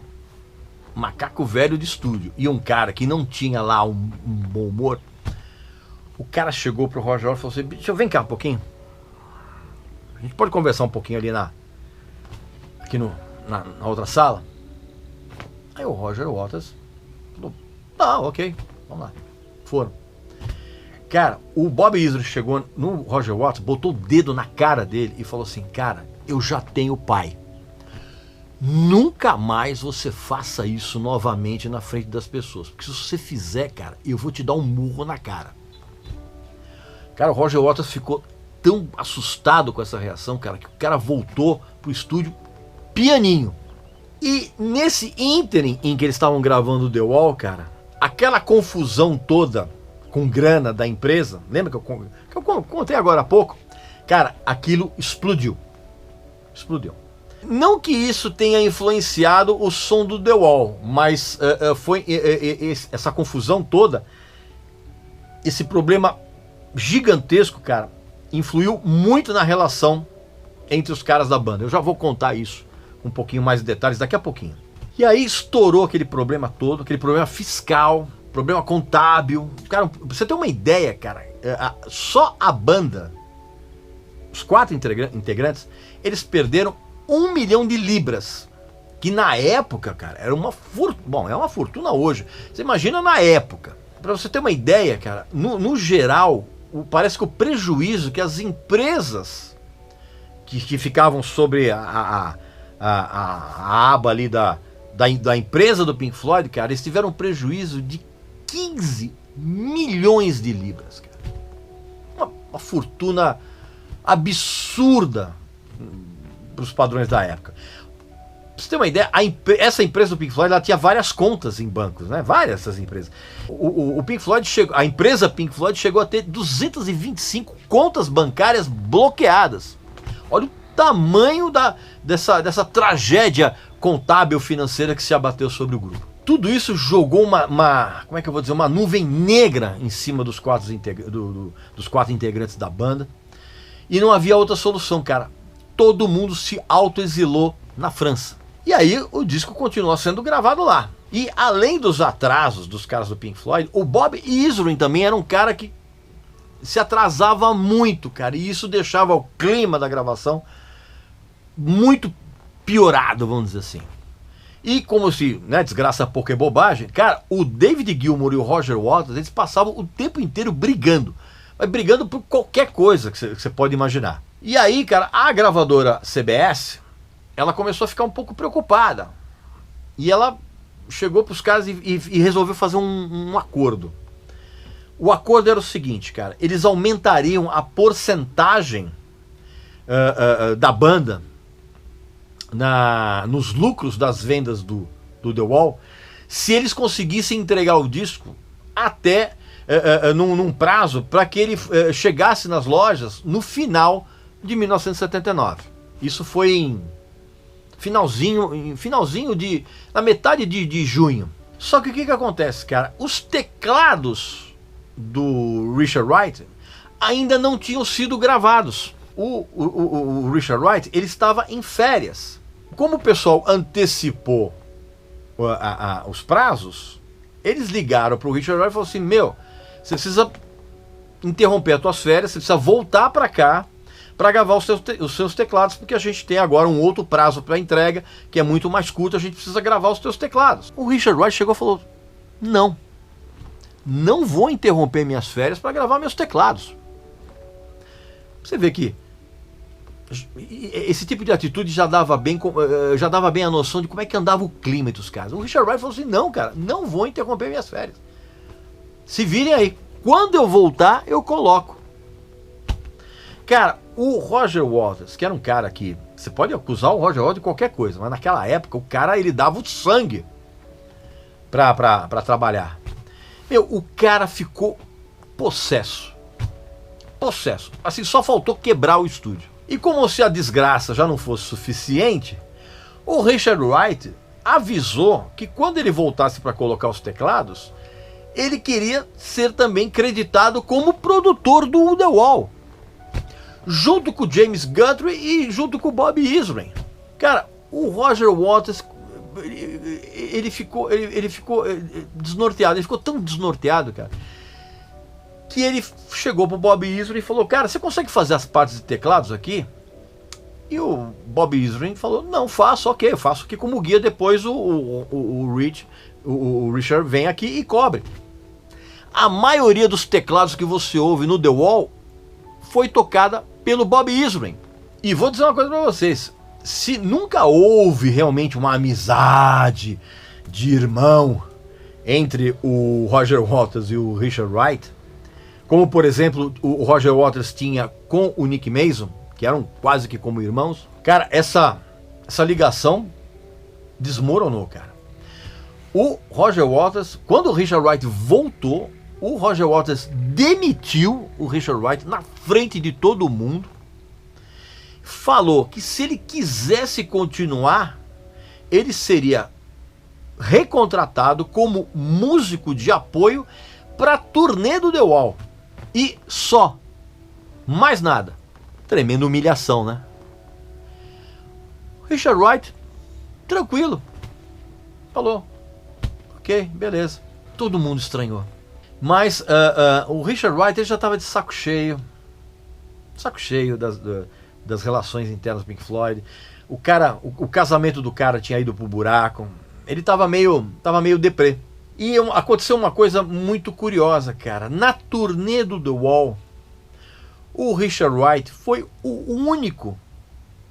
macaco velho de estúdio e um cara que não tinha lá um bom humor, o cara chegou pro Roger Waters e falou assim, deixa eu vem cá um pouquinho. A gente pode conversar um pouquinho ali aqui na outra sala? Aí o Roger Waters falou, tá, ok, vamos lá. Foram. Cara, o Bob Ezrin chegou no Roger Waters, botou o dedo na cara dele e falou assim, cara, eu já tenho pai. Nunca mais você faça isso novamente na frente das pessoas. Porque se você fizer, cara, eu vou te dar um murro na cara. Cara, o Roger Waters ficou tão assustado com essa reação, cara, que o cara voltou pro estúdio pianinho. E nesse ínterim em que eles estavam gravando o The Wall, cara, aquela confusão toda com grana da empresa, lembra que eu contei agora há pouco? Cara, aquilo explodiu. Explodiu. Não que isso tenha influenciado o som do The Wall, mas foi essa confusão toda, esse problema gigantesco, cara, influiu muito na relação entre os caras da banda. Eu já vou contar isso com um pouquinho mais de detalhes daqui a pouquinho. E aí estourou aquele problema todo, aquele problema fiscal, problema contábil. Cara, pra você ter uma ideia, cara, só a banda, os 4 integrantes, eles perderam 1 milhão de libras, que na época, cara, era uma fortuna. Bom, é uma fortuna hoje. Você imagina na época. Pra você ter uma ideia, cara, no geral, parece que o prejuízo que as empresas que ficavam sobre a aba ali da empresa do Pink Floyd, cara, eles tiveram um prejuízo de 15 milhões de libras, cara. Uma fortuna absurda para os padrões da época. Pra você ter uma ideia, essa empresa do Pink Floyd, ela tinha várias contas em bancos, né? Várias essas empresas. O Pink Floyd a empresa Pink Floyd chegou a ter 225 contas bancárias bloqueadas. Olha o tamanho dessa tragédia contábil financeira que se abateu sobre o grupo. Tudo isso jogou como é que eu vou dizer, uma nuvem negra em cima dos 4 integrantes da banda. E não havia outra solução, cara. Todo mundo se autoexilou na França. E aí o disco continua sendo gravado lá. E além dos atrasos dos caras do Pink Floyd, o Bob Ezrin também era um cara que se atrasava muito, cara. E isso deixava o clima da gravação muito piorado, vamos dizer assim. E como se, né, desgraça pouco é bobagem, cara, o David Gilmour e o Roger Waters, eles passavam o tempo inteiro brigando. Mas brigando por qualquer coisa que você pode imaginar. E aí, cara, a gravadora CBS, ela começou a ficar um pouco preocupada. E ela chegou para os caras e resolveu fazer um acordo. O acordo era o seguinte, cara, eles aumentariam a porcentagem da banda nos lucros das vendas do The Wall, se eles conseguissem entregar o disco até num prazo para que ele chegasse nas lojas no final de 1979. Isso foi em finalzinho na metade de junho. Só que o que acontece, cara? Os teclados do Richard Wright ainda não tinham sido gravados. O Richard Wright, ele estava em férias. Como o pessoal antecipou os prazos, eles ligaram para o Richard Wright e falaram assim: meu, você precisa interromper as tuas férias, você precisa voltar para cá para gravar os seus teclados, porque a gente tem agora um outro prazo para entrega, que é muito mais curto, a gente precisa gravar os teus teclados. O Richard Wright chegou e falou: não vou interromper minhas férias para gravar meus teclados. Você vê que esse tipo de atitude já dava bem a noção de como é que andava o clima entre os caras. O Richard Wright falou assim: não, cara, não vou interromper minhas férias. Se virem aí. Quando eu voltar, eu coloco. Cara, o Roger Waters, que era um cara que... Você pode acusar o Roger Waters de qualquer coisa, mas naquela época o cara, ele dava o sangue pra trabalhar. Meu, o cara ficou possesso. Assim, só faltou quebrar o estúdio. E como se a desgraça já não fosse suficiente, o Richard Wright avisou que quando ele voltasse para colocar os teclados, ele queria ser também creditado como produtor do The Wall, junto com o James Guthrie e junto com o Bob Ezrin. Cara, o Roger Waters, ele ficou desnorteado, ele ficou tão desnorteado, cara, que ele chegou pro Bob Ezrin e falou: cara, você consegue fazer as partes de teclados aqui? E o Bob Ezrin falou: não, faço, ok, eu faço aqui como guia, depois o Richard vem aqui e cobre. A maioria dos teclados que você ouve no The Wall foi tocada pelo Bob Ezrin. E vou dizer uma coisa para vocês: se nunca houve realmente uma amizade de irmão entre o Roger Waters e o Richard Wright, como por exemplo o Roger Waters tinha com o Nick Mason, que eram quase que como irmãos, cara, essa ligação desmoronou, cara. O Roger Waters, quando o Richard Wright voltou, o Roger Waters demitiu o Richard Wright na frente de todo mundo. Falou que se ele quisesse continuar, ele seria recontratado como músico de apoio para a turnê do The Wall. E só. Mais nada. Tremenda humilhação, né? Richard Wright, tranquilo. Falou: ok, beleza. Todo mundo estranhou. Mas o Richard Wright, ele já estava de saco cheio. Saco cheio das relações internas do Pink Floyd. O casamento do cara tinha ido pro buraco. Ele estava meio deprê. E aconteceu uma coisa muito curiosa, cara. Na turnê do The Wall, o Richard Wright foi o único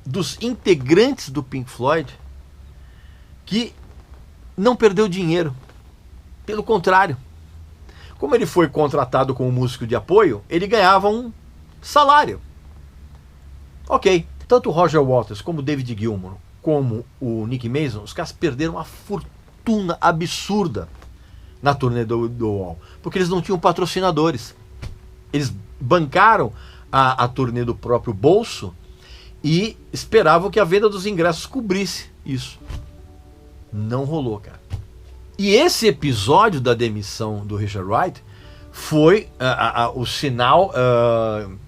dos integrantes do Pink Floyd que não perdeu dinheiro. Pelo contrário. Como ele foi contratado como músico de apoio, ele ganhava um salário. Ok. Tanto o Roger Waters como o David Gilmour, como o Nick Mason, os caras perderam uma fortuna absurda na turnê do Wall, porque eles não tinham patrocinadores. Eles bancaram a turnê do próprio bolso e esperavam que a venda dos ingressos cobrisse isso. Não rolou, cara. E esse episódio da demissão do Richard Wright foi o sinal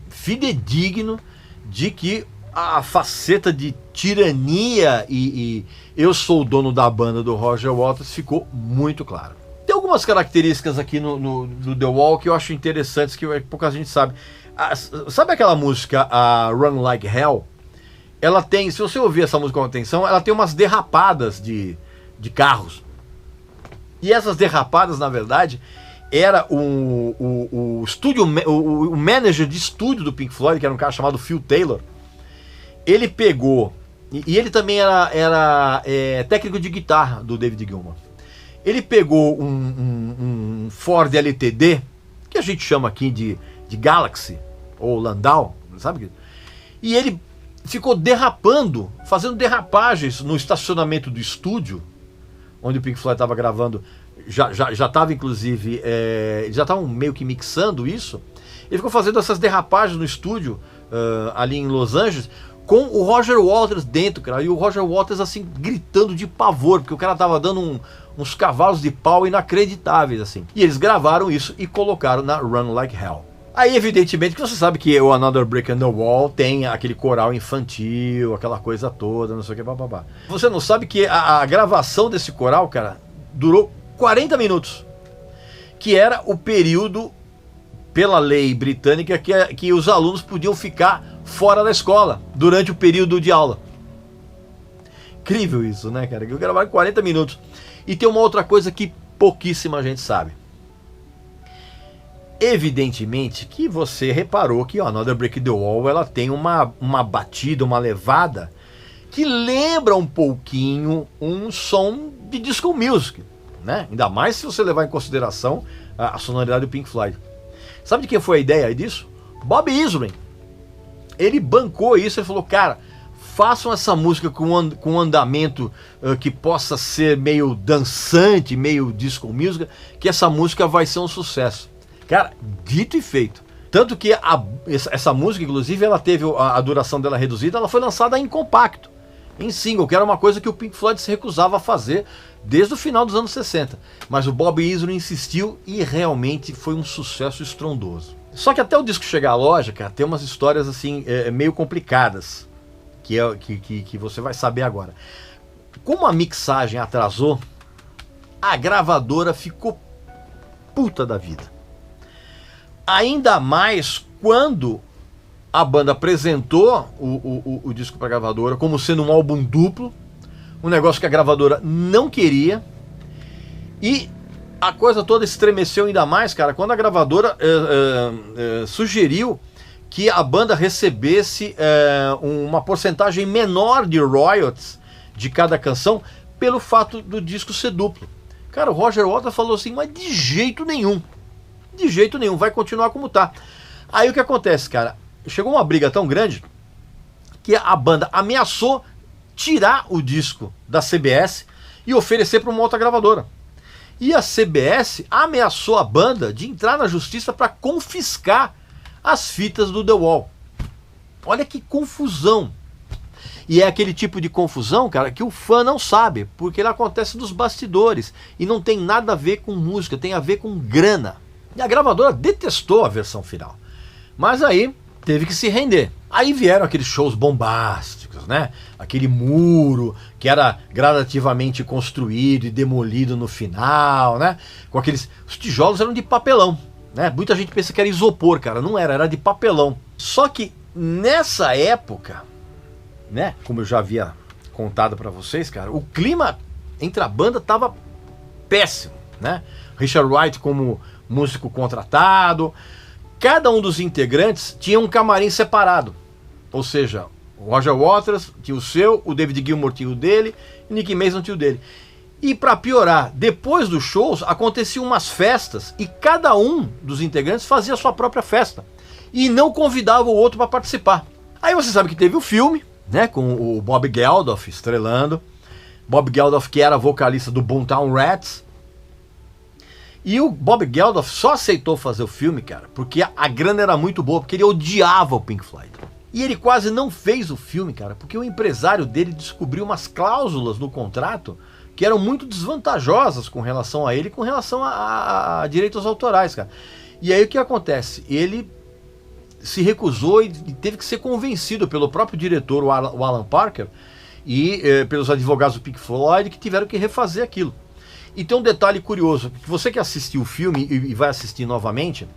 fidedigno de que a faceta de tirania e eu sou o dono da banda do Roger Waters ficou muito claro. Tem algumas características aqui no The Wall que eu acho interessantes, que pouca gente sabe. Sabe aquela música, a Run Like Hell? Ela tem, se você ouvir essa música com atenção, ela tem umas derrapadas de carros. E essas derrapadas, na verdade, era o manager de estúdio do Pink Floyd, que era um cara chamado Phil Taylor. Ele pegou, e ele também era técnico de guitarra do David Gilmour. Ele pegou um Ford LTD, que a gente chama aqui de Galaxy, ou Landau, sabe? E ele ficou derrapando, fazendo derrapagens no estacionamento do estúdio, onde o Pink Floyd estava gravando. Já estava, inclusive, eles já estavam meio que mixando isso. Ele ficou fazendo essas derrapagens no estúdio, ali em Los Angeles, com o Roger Waters dentro, cara. E o Roger Waters, assim, gritando de pavor, porque o cara tava dando uns cavalos de pau inacreditáveis, assim. E eles gravaram isso e colocaram na Run Like Hell. Aí, evidentemente, que você sabe que o Another Brick in the Wall tem aquele coral infantil, aquela coisa toda, não sei o que, bababá. Você não sabe que a gravação desse coral, cara, durou 40 minutos. Que era o período, pela lei britânica, que os alunos podiam ficar fora da escola durante o período de aula. Incrível isso, né, cara? Eu gravaram 40 minutos. E tem uma outra coisa que pouquíssima gente sabe. Evidentemente que você reparou que Another Brick in the Wall, ela tem uma batida, uma levada que lembra um pouquinho um som de disco music, né? Ainda mais se você levar em consideração a sonoridade do Pink Floyd. Sabe de quem foi a ideia disso? Bob Ezrin. Ele bancou isso e falou, cara, façam essa música com um andamento que possa ser meio dançante, meio disco music, que essa música vai ser um sucesso. Cara, dito e feito. Tanto que essa música, inclusive, ela teve a duração dela reduzida, ela foi lançada em compacto, em single, que era uma coisa que o Pink Floyd se recusava a fazer desde o final dos anos 60. Mas o Bob Ezrin insistiu e realmente foi um sucesso estrondoso. Só que até o disco chegar à loja, cara, tem umas histórias assim, meio complicadas, que você vai saber agora. Como a mixagem atrasou, a gravadora ficou puta da vida. Ainda mais quando a banda apresentou o disco para a gravadora como sendo um álbum duplo, um negócio que a gravadora não queria, e a coisa toda estremeceu ainda mais, cara, quando a gravadora sugeriu que a banda recebesse uma porcentagem menor de royalties de cada canção pelo fato do disco ser duplo. Cara, o Roger Waters falou assim, mas de jeito nenhum. De jeito nenhum, vai continuar como tá. Aí o que acontece, cara? Chegou uma briga tão grande que a banda ameaçou tirar o disco da CBS e oferecer para uma outra gravadora. E a CBS ameaçou a banda de entrar na justiça para confiscar as fitas do The Wall. Olha que confusão. E é aquele tipo de confusão, cara, que o fã não sabe, porque ele acontece nos bastidores e não tem nada a ver com música, tem a ver com grana. E a gravadora detestou a versão final. Mas aí teve que se render. Aí vieram aqueles shows bombásticos, né? Aquele muro que era gradativamente construído e demolido no final, né? Com aqueles... Os tijolos eram de papelão, né? Muita gente pensa que era isopor, cara. Não era, era de papelão. Só que nessa época, né? Como eu já havia contado pra vocês, cara, o clima entre a banda tava péssimo, né? Richard Wright como músico contratado. Cada um dos integrantes tinha um camarim separado. Ou seja, o Roger Waters tinha o seu, o David Gilmour tinha o dele, e o Nick Mason tinha o dele. E para piorar, depois dos shows aconteciam umas festas e cada um dos integrantes fazia a sua própria festa e não convidava o outro para participar. Aí você sabe que teve o filme, né, com o Bob Geldof estrelando. Bob Geldof, que era vocalista do Boomtown Rats. E o Bob Geldof só aceitou fazer o filme, cara, porque a grana era muito boa, porque ele odiava o Pink Floyd. E ele quase não fez o filme, cara, porque o empresário dele descobriu umas cláusulas no contrato que eram muito desvantajosas com relação a ele, com relação a direitos autorais, cara. E aí o que acontece? Ele se recusou e teve que ser convencido pelo próprio diretor, o Alan Parker, e pelos advogados do Pink Floyd, que tiveram que refazer aquilo. E tem um detalhe curioso, que você que assistiu o filme e vai assistir novamente,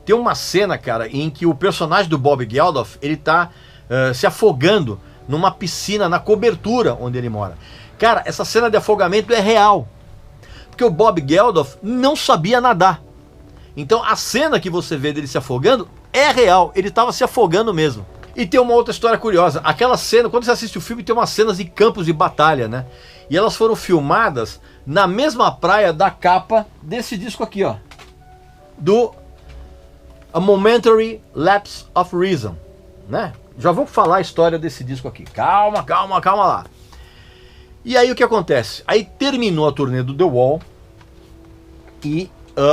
tem uma cena, cara, em que o personagem do Bob Geldof, ele tá se afogando numa piscina, na cobertura onde ele mora. Cara, essa cena de afogamento é real, porque o Bob Geldof não sabia nadar. Então a cena que você vê dele se afogando é real, ele estava se afogando mesmo. E tem uma outra história curiosa, aquela cena, quando você assiste o filme, tem umas cenas de campos de batalha, né? E elas foram filmadas na mesma praia da capa desse disco aqui, ó. Do A Momentary Lapse of Reason, né? Já vou falar a história desse disco aqui. Calma lá. E aí o que acontece? Aí terminou a turnê do The Wall e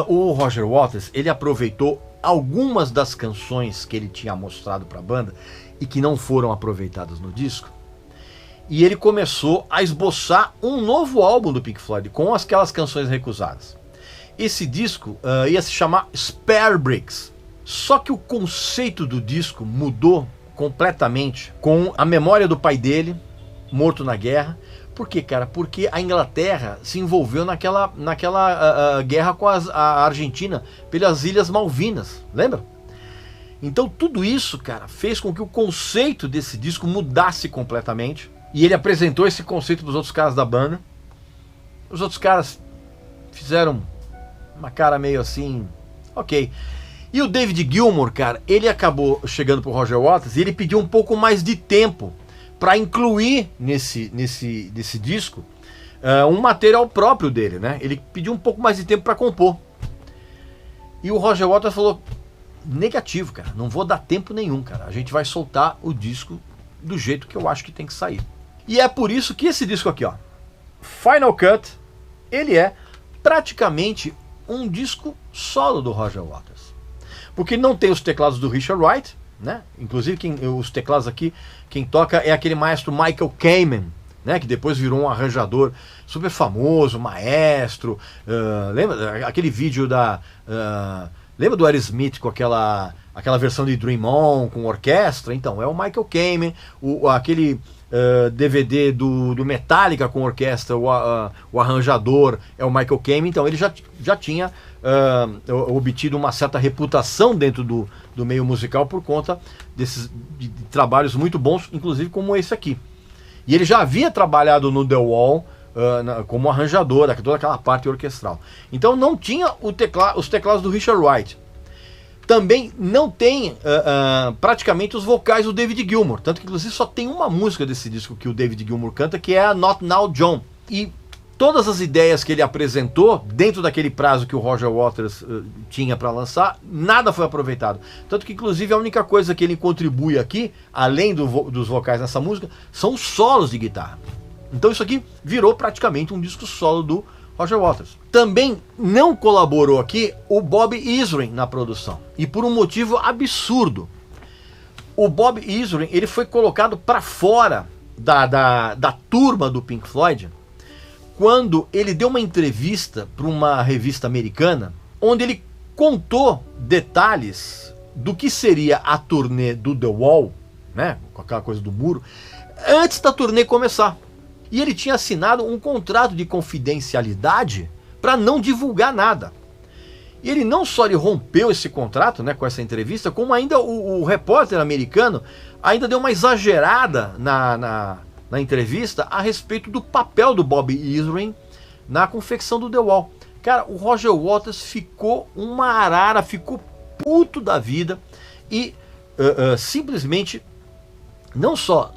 o Roger Waters, ele aproveitou algumas das canções que ele tinha mostrado para a banda e que não foram aproveitadas no disco, e ele começou a esboçar um novo álbum do Pink Floyd com aquelas canções recusadas. Esse disco ia se chamar Spare Bricks, só que o conceito do disco mudou completamente com a memória do pai dele, morto na guerra. Por quê, cara? Porque a Inglaterra se envolveu naquela guerra com a Argentina pelas Ilhas Malvinas, lembra? Então tudo isso, cara, fez com que o conceito desse disco mudasse completamente. E ele apresentou esse conceito para os outros caras da banda. Os outros caras fizeram uma cara meio assim, ok. E o David Gilmour, cara, ele acabou chegando pro Roger Waters e ele pediu um pouco mais de tempo para incluir nesse disco um material próprio dele, né? Ele pediu um pouco mais de tempo para compor. E o Roger Waters falou: negativo, cara, não vou dar tempo nenhum, cara. A gente vai soltar o disco do jeito que eu acho que tem que sair. E é por isso que esse disco aqui, ó, Final Cut, ele é praticamente um disco solo do Roger Waters. Porque não tem os teclados do Richard Wright, né? Inclusive os teclados aqui, quem toca é aquele maestro Michael Kamen, né? Que depois virou um arranjador super famoso, maestro. Lembra aquele vídeo lembra do Aerosmith com aquela versão de Dream On com orquestra? Então, é o Michael Kamen. Aquele DVD do Metallica com orquestra, o arranjador é o Michael Kamen. Então ele já tinha obtido uma certa reputação dentro do meio musical por conta desses de trabalhos muito bons, inclusive como esse aqui. E ele já havia trabalhado no The Wall como arranjador, toda aquela parte orquestral. Então não tinha os teclados do Richard Wright. Também não tem praticamente os vocais do David Gilmour, tanto que inclusive só tem uma música desse disco que o David Gilmour canta, que é a Not Now John. E todas as ideias que ele apresentou dentro daquele prazo que o Roger Waters tinha para lançar, nada foi aproveitado. Tanto que inclusive a única coisa que ele contribui aqui, além dos vocais nessa música, são os solos de guitarra. Então isso aqui virou praticamente um disco solo do Roger Waters. Também não colaborou aqui o Bob Ezrin na produção, e por um motivo absurdo. O Bob Ezrin, ele foi colocado para fora da turma do Pink Floyd quando ele deu uma entrevista para uma revista americana, onde ele contou detalhes do que seria a turnê do The Wall, né, com aquela coisa do muro, antes da turnê começar. E ele tinha assinado um contrato de confidencialidade para não divulgar nada. E ele não só rompeu esse contrato, né, com essa entrevista, como ainda o repórter americano ainda deu uma exagerada na entrevista a respeito do papel do Bob Ezrin na confecção do The Wall. Cara, o Roger Waters ficou uma arara, ficou puto da vida e simplesmente não só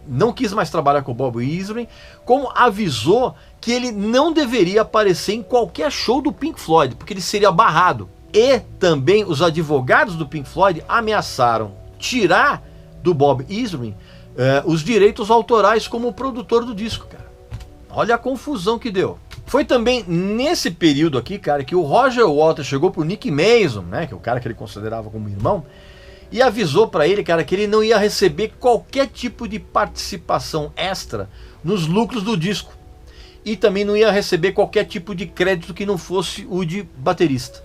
não quis mais trabalhar com o Bob Ezrin, como avisou que ele não deveria aparecer em qualquer show do Pink Floyd, porque ele seria barrado. E também os advogados do Pink Floyd ameaçaram tirar do Bob Ezrin os direitos autorais como produtor do disco, cara. Olha a confusão que deu. Foi também nesse período aqui, cara, que o Roger Waters chegou pro Nick Mason, né, que é o cara que ele considerava como irmão, e avisou para ele, cara, que ele não ia receber qualquer tipo de participação extra nos lucros do disco. E também não ia receber qualquer tipo de crédito que não fosse o de baterista.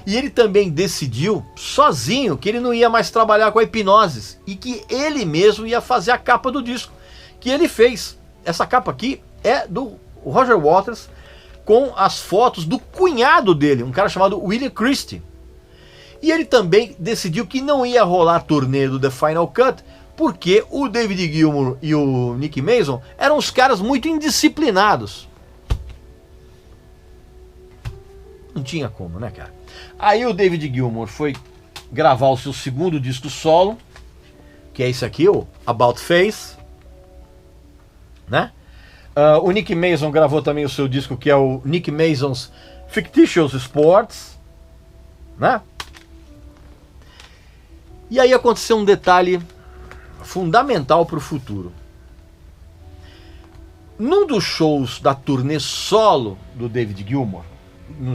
E ele também decidiu, sozinho, que ele não ia mais trabalhar com a Hipgnosis e que ele mesmo ia fazer a capa do disco, que ele fez. Essa capa aqui é do Roger Waters com as fotos do cunhado dele, um cara chamado William Christie. E ele também decidiu que não ia rolar turnê do The Final Cut, porque o David Gilmour e o Nick Mason eram uns caras muito indisciplinados. Não tinha como, né, cara? Aí o David Gilmour foi gravar o seu segundo disco solo, que é esse aqui, o About Face, né? O Nick Mason gravou também o seu disco, que é o Nick Mason's Fictitious Sports, né? E aí aconteceu um detalhe fundamental para o futuro. Num dos shows da turnê solo do David Gilmour,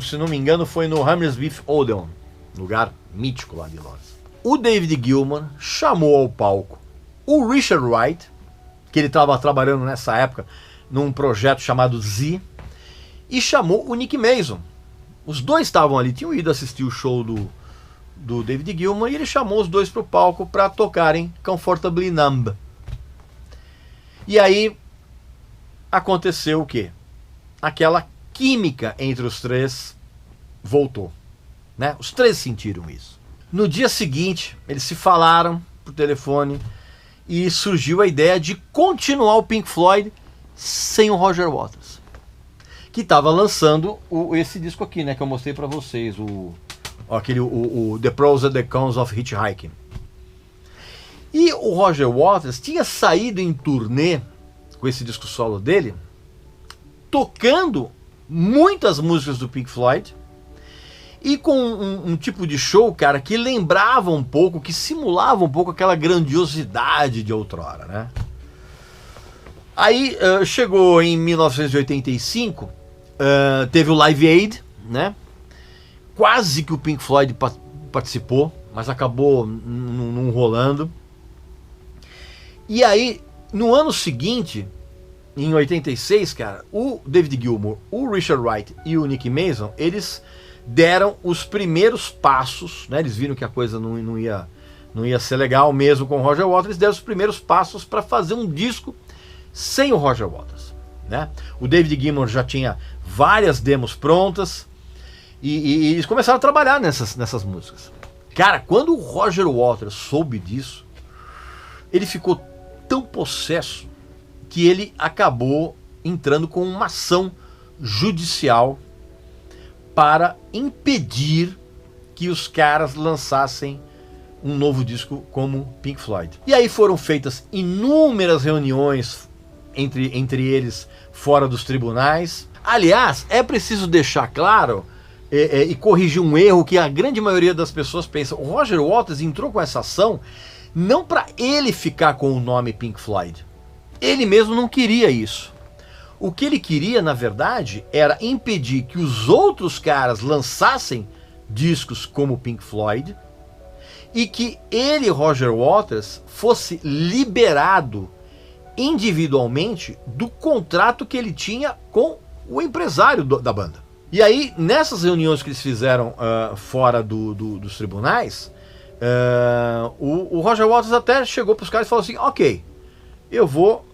se não me engano foi no Hammersmith Odeon, lugar mítico lá de Londres, o David Gilmour chamou ao palco o Richard Wright, que ele estava trabalhando nessa época num projeto chamado Z, e chamou o Nick Mason. Os dois estavam ali, tinham ido assistir o show do David Gilmour, e ele chamou os dois para o palco para tocarem Comfortably Numb. E aí aconteceu o quê? Aquela química entre os três voltou, né? Os três sentiram isso. No dia seguinte, eles se falaram por telefone e surgiu a ideia de continuar o Pink Floyd sem o Roger Waters, que estava lançando esse disco aqui, né, que eu mostrei para vocês, o The Pros and the Cons of Hitchhiking. E o Roger Waters tinha saído em turnê com esse disco solo dele, tocando muitas músicas do Pink Floyd e com um tipo de show, cara, que lembrava um pouco, que simulava um pouco aquela grandiosidade de outrora, né? Aí chegou em 1985, teve o Live Aid, né? Quase que o Pink Floyd participou, mas acabou não rolando. E aí, no ano seguinte, em 86, cara, o David Gilmour, o Richard Wright e o Nick Mason, eles deram os primeiros passos, né? Eles viram que a coisa não ia ser legal mesmo com o Roger Waters, eles deram os primeiros passos para fazer um disco sem o Roger Waters, né? O David Gilmour já tinha várias demos prontas e eles começaram a trabalhar nessas músicas. Cara, quando o Roger Waters soube disso, ele ficou tão possesso que ele acabou entrando com uma ação judicial para impedir que os caras lançassem um novo disco como Pink Floyd. E aí foram feitas inúmeras reuniões entre eles fora dos tribunais. Aliás, é preciso deixar claro e corrigir um erro que a grande maioria das pessoas pensa. O Roger Waters entrou com essa ação não para ele ficar com o nome Pink Floyd. Ele mesmo não queria isso. O que ele queria, na verdade, era impedir que os outros caras lançassem discos como Pink Floyd e que ele, Roger Waters, fosse liberado individualmente do contrato que ele tinha com o empresário da banda. E aí, nessas reuniões que eles fizeram fora dos tribunais, o Roger Waters até chegou para os caras e falou assim: ok, eu vou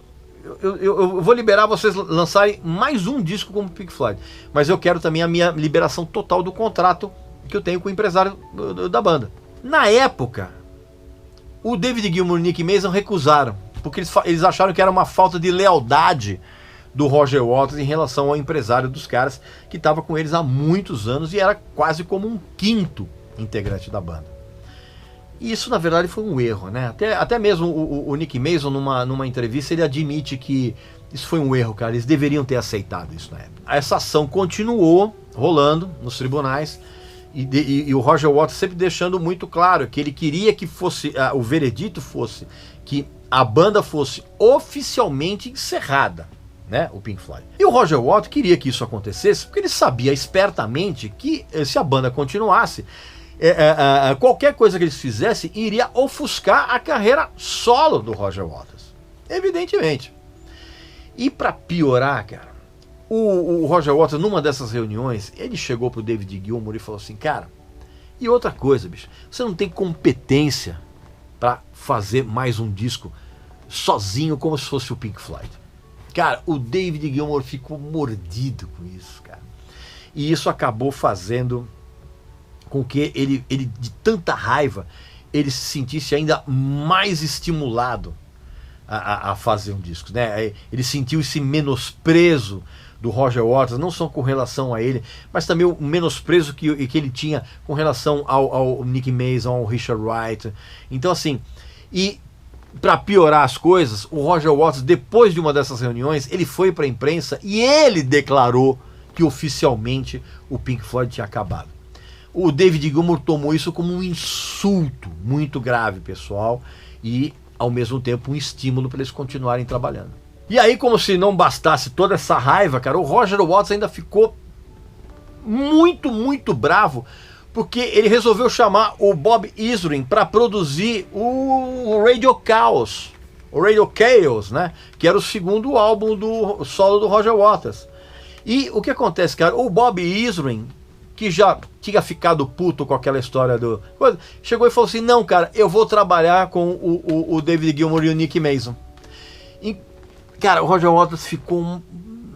liberar vocês lançarem mais um disco como Pink Floyd, mas eu quero também a minha liberação total do contrato que eu tenho com o empresário da banda. Na época, o David Gilmour e o Nick Mason recusaram, porque eles acharam que era uma falta de lealdade do Roger Waters em relação ao empresário dos caras, que estava com eles há muitos anos e era quase como um quinto integrante da banda. E isso, na verdade, foi um erro, né? Até mesmo o Nick Mason, numa entrevista, ele admite que isso foi um erro, cara. Eles deveriam ter aceitado isso na época. Essa ação continuou rolando nos tribunais e o Roger Waters sempre deixando muito claro que ele queria que fosse o veredito fosse que a banda fosse oficialmente encerrada, né? O Pink Floyd. E o Roger Waters queria que isso acontecesse porque ele sabia espertamente que se a banda continuasse, qualquer coisa que eles fizessem iria ofuscar a carreira solo do Roger Waters, evidentemente. E para piorar, cara, o Roger Waters, numa dessas reuniões, ele chegou pro David Gilmour e falou assim: cara, E outra coisa, bicho, você não tem competência para fazer mais um disco sozinho como se fosse o Pink Floyd. Cara, o David Gilmour ficou mordido com isso, cara. E isso acabou fazendo com que ele de tanta raiva, ele se sentisse ainda mais estimulado a fazer um disco, né? Ele sentiu esse menosprezo do Roger Waters, não só com relação a ele, mas também o menosprezo que ele tinha com relação ao Nick Mason, ao Richard Wright. Então, assim, e para piorar as coisas, o Roger Waters, depois de uma dessas reuniões, ele foi para a imprensa e ele declarou que oficialmente o Pink Floyd tinha acabado. O David Gilmour tomou isso como um insulto muito grave, pessoal, e ao mesmo tempo um estímulo para eles continuarem trabalhando. E aí, como se não bastasse toda essa raiva, cara, o Roger Waters ainda ficou muito bravo, porque ele resolveu chamar o Bob Ezrin para produzir o Radio Chaos, né, que era o segundo álbum do solo do Roger Waters. E o que acontece, cara, o Bob Ezrin, que já tinha ficado puto com aquela história do... chegou e falou assim, não, cara, eu vou trabalhar com o David Gilmour e o Nick Mason. E, cara, o Roger Waters ficou,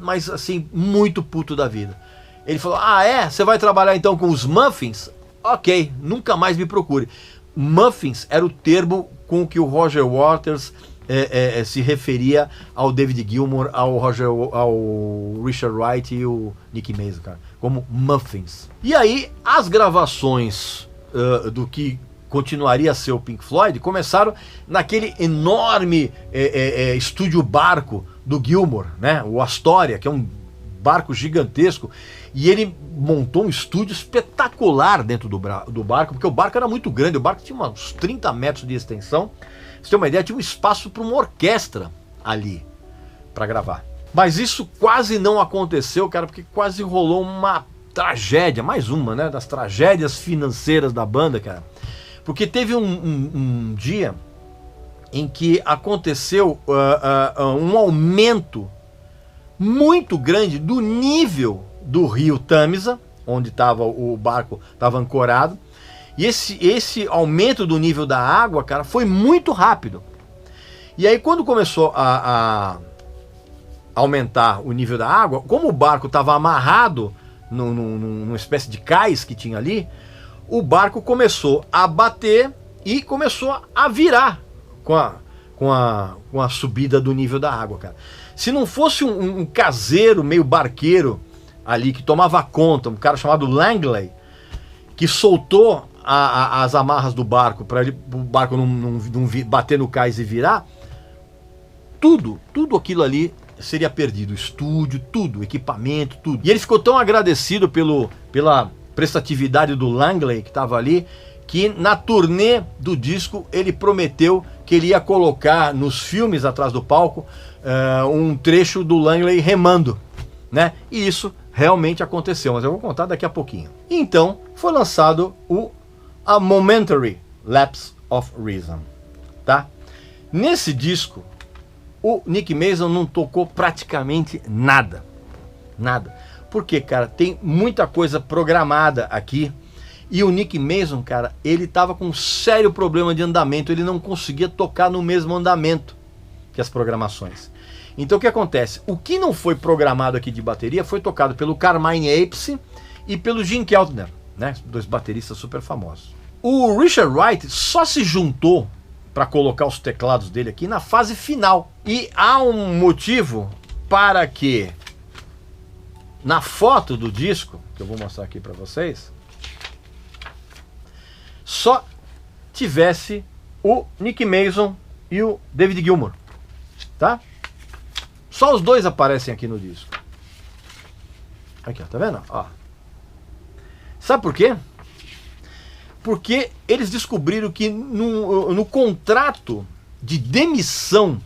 mas assim, muito puto da vida. Ele falou, ah é? Você vai trabalhar então com os Muffins? Ok, nunca mais me procure. Muffins era o termo com que o Roger Waters se referia ao David Gilmour, ao Richard Wright e o Nick Mason, cara, como Muffins. E aí, as gravações do que continuaria a ser o Pink Floyd começaram naquele enorme estúdio barco do Gilmour, né? O Astoria, que é um barco gigantesco, e ele montou um estúdio espetacular dentro do barco, porque o barco era muito grande, o barco tinha uns 30 metros de extensão. Pra você ter uma ideia, tinha um espaço para uma orquestra ali para gravar. Mas isso quase não aconteceu, cara, porque quase rolou uma tragédia, mais uma, né, das tragédias financeiras da banda, cara. Porque teve um dia em que aconteceu um aumento muito grande do nível do rio Tâmisa, onde tava o barco estava ancorado. E esse aumento do nível da água, cara, foi muito rápido. E aí quando começou a aumentar o nível da água, como o barco estava amarrado numa espécie de cais que tinha ali, o barco começou a bater e começou a virar com a subida do nível da água, cara. Se não fosse um caseiro meio barqueiro ali que tomava conta, um cara chamado Langley, que soltou as amarras do barco para o barco não bater no cais e virar, tudo aquilo ali seria perdido, estúdio, tudo, equipamento, tudo. E ele ficou tão agradecido pela prestatividade do Langley que estava ali, que na turnê do disco ele prometeu que ele ia colocar nos filmes atrás do palco um trecho do Langley remando, né? E isso realmente aconteceu, mas eu vou contar daqui a pouquinho. Então foi lançado A Momentary Lapse of Reason, tá? Nesse disco, o Nick Mason não tocou praticamente nada. Porque, cara, tem muita coisa programada aqui. E o Nick Mason, cara, ele tava com um sério problema de andamento. Ele não conseguia tocar no mesmo andamento que as programações. Então o que acontece? O que não foi programado aqui de bateria foi tocado pelo Carmine Appice e pelo Gene Keltner, né? Dois bateristas super famosos. O Richard Wright só se juntou para colocar os teclados dele aqui na fase final. E há um motivo para que na foto do disco, que eu vou mostrar aqui para vocês, só tivesse o Nick Mason e o David Gilmour, tá? Só os dois aparecem aqui no disco. Aqui, ó, tá vendo? Ó. Sabe por quê? Porque eles descobriram que no contrato de demissão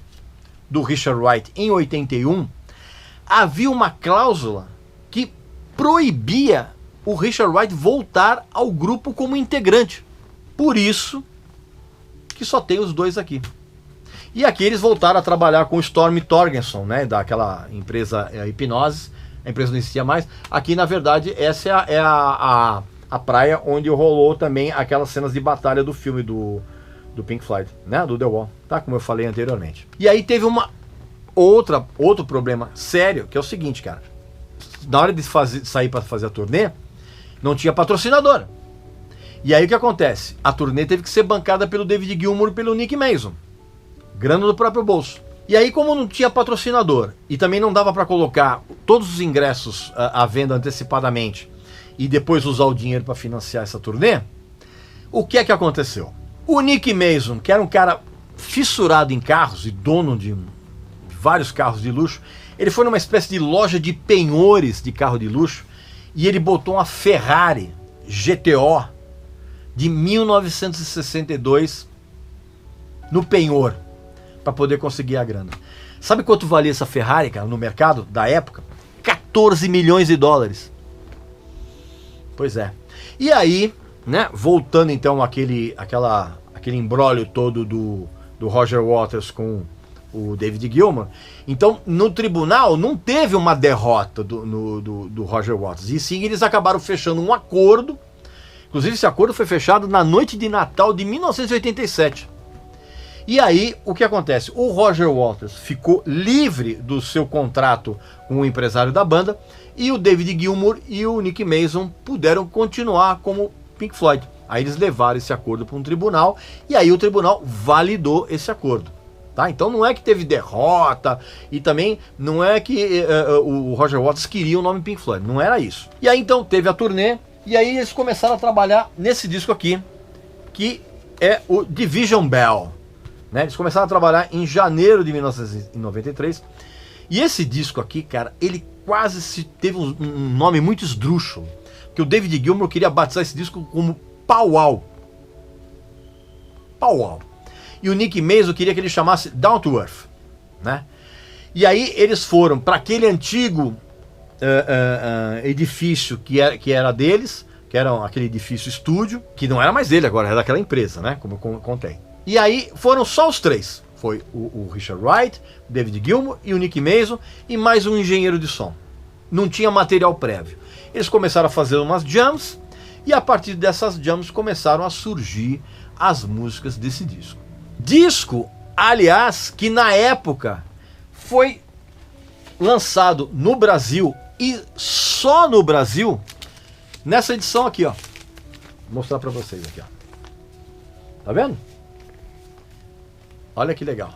do Richard Wright em 81 havia uma cláusula que proibia o Richard Wright voltar ao grupo como integrante. Por isso que só tem os dois aqui. E aqui eles voltaram a trabalhar com o Storm Thorgerson, né, daquela empresa Hipnose. A empresa não existia mais. Aqui, na verdade, essa é a praia onde rolou também aquelas cenas de batalha do filme do Pink Floyd, né? Do The Wall, tá? Como eu falei anteriormente. E aí teve outro problema sério, que é o seguinte, cara. Na hora de sair para fazer a turnê, não tinha patrocinador. E aí o que acontece? A turnê teve que ser bancada pelo David Gilmour e pelo Nick Mason. Grana do próprio bolso. E aí, como não tinha patrocinador e também não dava para colocar todos os ingressos à venda antecipadamente e depois usar o dinheiro para financiar essa turnê, o que é que aconteceu? O Nick Mason, que era um cara fissurado em carros e dono de vários carros de luxo, ele foi numa espécie de loja de penhores de carro de luxo e ele botou uma Ferrari GTO de 1962 no penhor para poder conseguir a grana. Sabe quanto valia essa Ferrari, cara, no mercado da época? 14 milhões de dólares. Pois é. E aí, né, voltando então aquele imbróglio todo do Roger Waters com o David Gilmour, então no tribunal não teve uma derrota do Roger Waters, e sim eles acabaram fechando um acordo. Inclusive esse acordo foi fechado na noite de Natal de 1987. E aí, o que acontece? O Roger Waters ficou livre do seu contrato com o empresário da banda, e o David Gilmour e o Nick Mason puderam continuar como Pink Floyd. Aí eles levaram esse acordo para um tribunal, e aí o tribunal validou esse acordo. Tá? Então não é que teve derrota, e também não é que o Roger Waters queria o nome Pink Floyd, não era isso. E aí então teve a turnê, e aí eles começaram a trabalhar nesse disco aqui, que é o Division Bell. Né? Eles começaram a trabalhar em janeiro de 1993. E esse disco aqui, cara, ele quase teve um nome muito esdrúxulo. Que o David Gilmour queria batizar esse disco como Powwow. Powwow. E o Nick Mason queria que ele chamasse Down to Earth. Né? E aí eles foram para aquele antigo edifício que era deles, que era aquele edifício estúdio, que não era mais dele agora, era daquela empresa, né? Como eu contei. E aí foram só os três. Foi o Richard Wright, o David Gilmour e o Nick Mason e mais um engenheiro de som. Não tinha material prévio. Eles começaram a fazer umas jams e a partir dessas jams começaram a surgir as músicas desse disco. Disco, aliás, que na época foi lançado no Brasil e só no Brasil nessa edição aqui, ó. Vou mostrar para vocês aqui, ó. Tá vendo? Olha que legal.